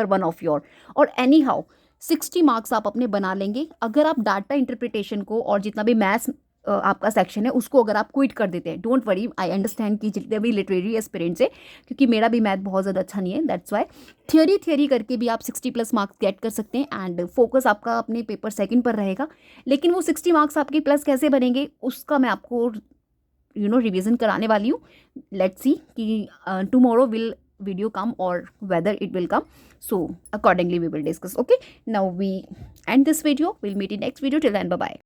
1 of your, और एनी हाउ 60 मार्क्स आप अपने बना लेंगे अगर आप डाटा इंटरप्रिटेशन को और जितना भी मैथ्स आपका सेक्शन है उसको अगर आप क्विट कर देते हैं. डोंट वरी, आई अंडरस्टैंड कि जितने भी लिटरेरी एस्पिरेंट्स है, क्योंकि मेरा भी मैथ बहुत ज़्यादा अच्छा नहीं है, दैट्स वाई थियरी करके भी आप 60+ मार्क्स गेट कर सकते हैं, एंड फोकस आपका अपने पेपर 2 पर रहेगा. लेकिन वो 60 मार्क्स आपके प्लस कैसे बनेंगे उसका मैं आपको रिविजन कराने वाली हूँ. लेट्स सी कि tomorrow will video come or whether it will come, so accordingly we will discuss. Okay, now we end this video. We'll meet in next video. Till then, bye bye.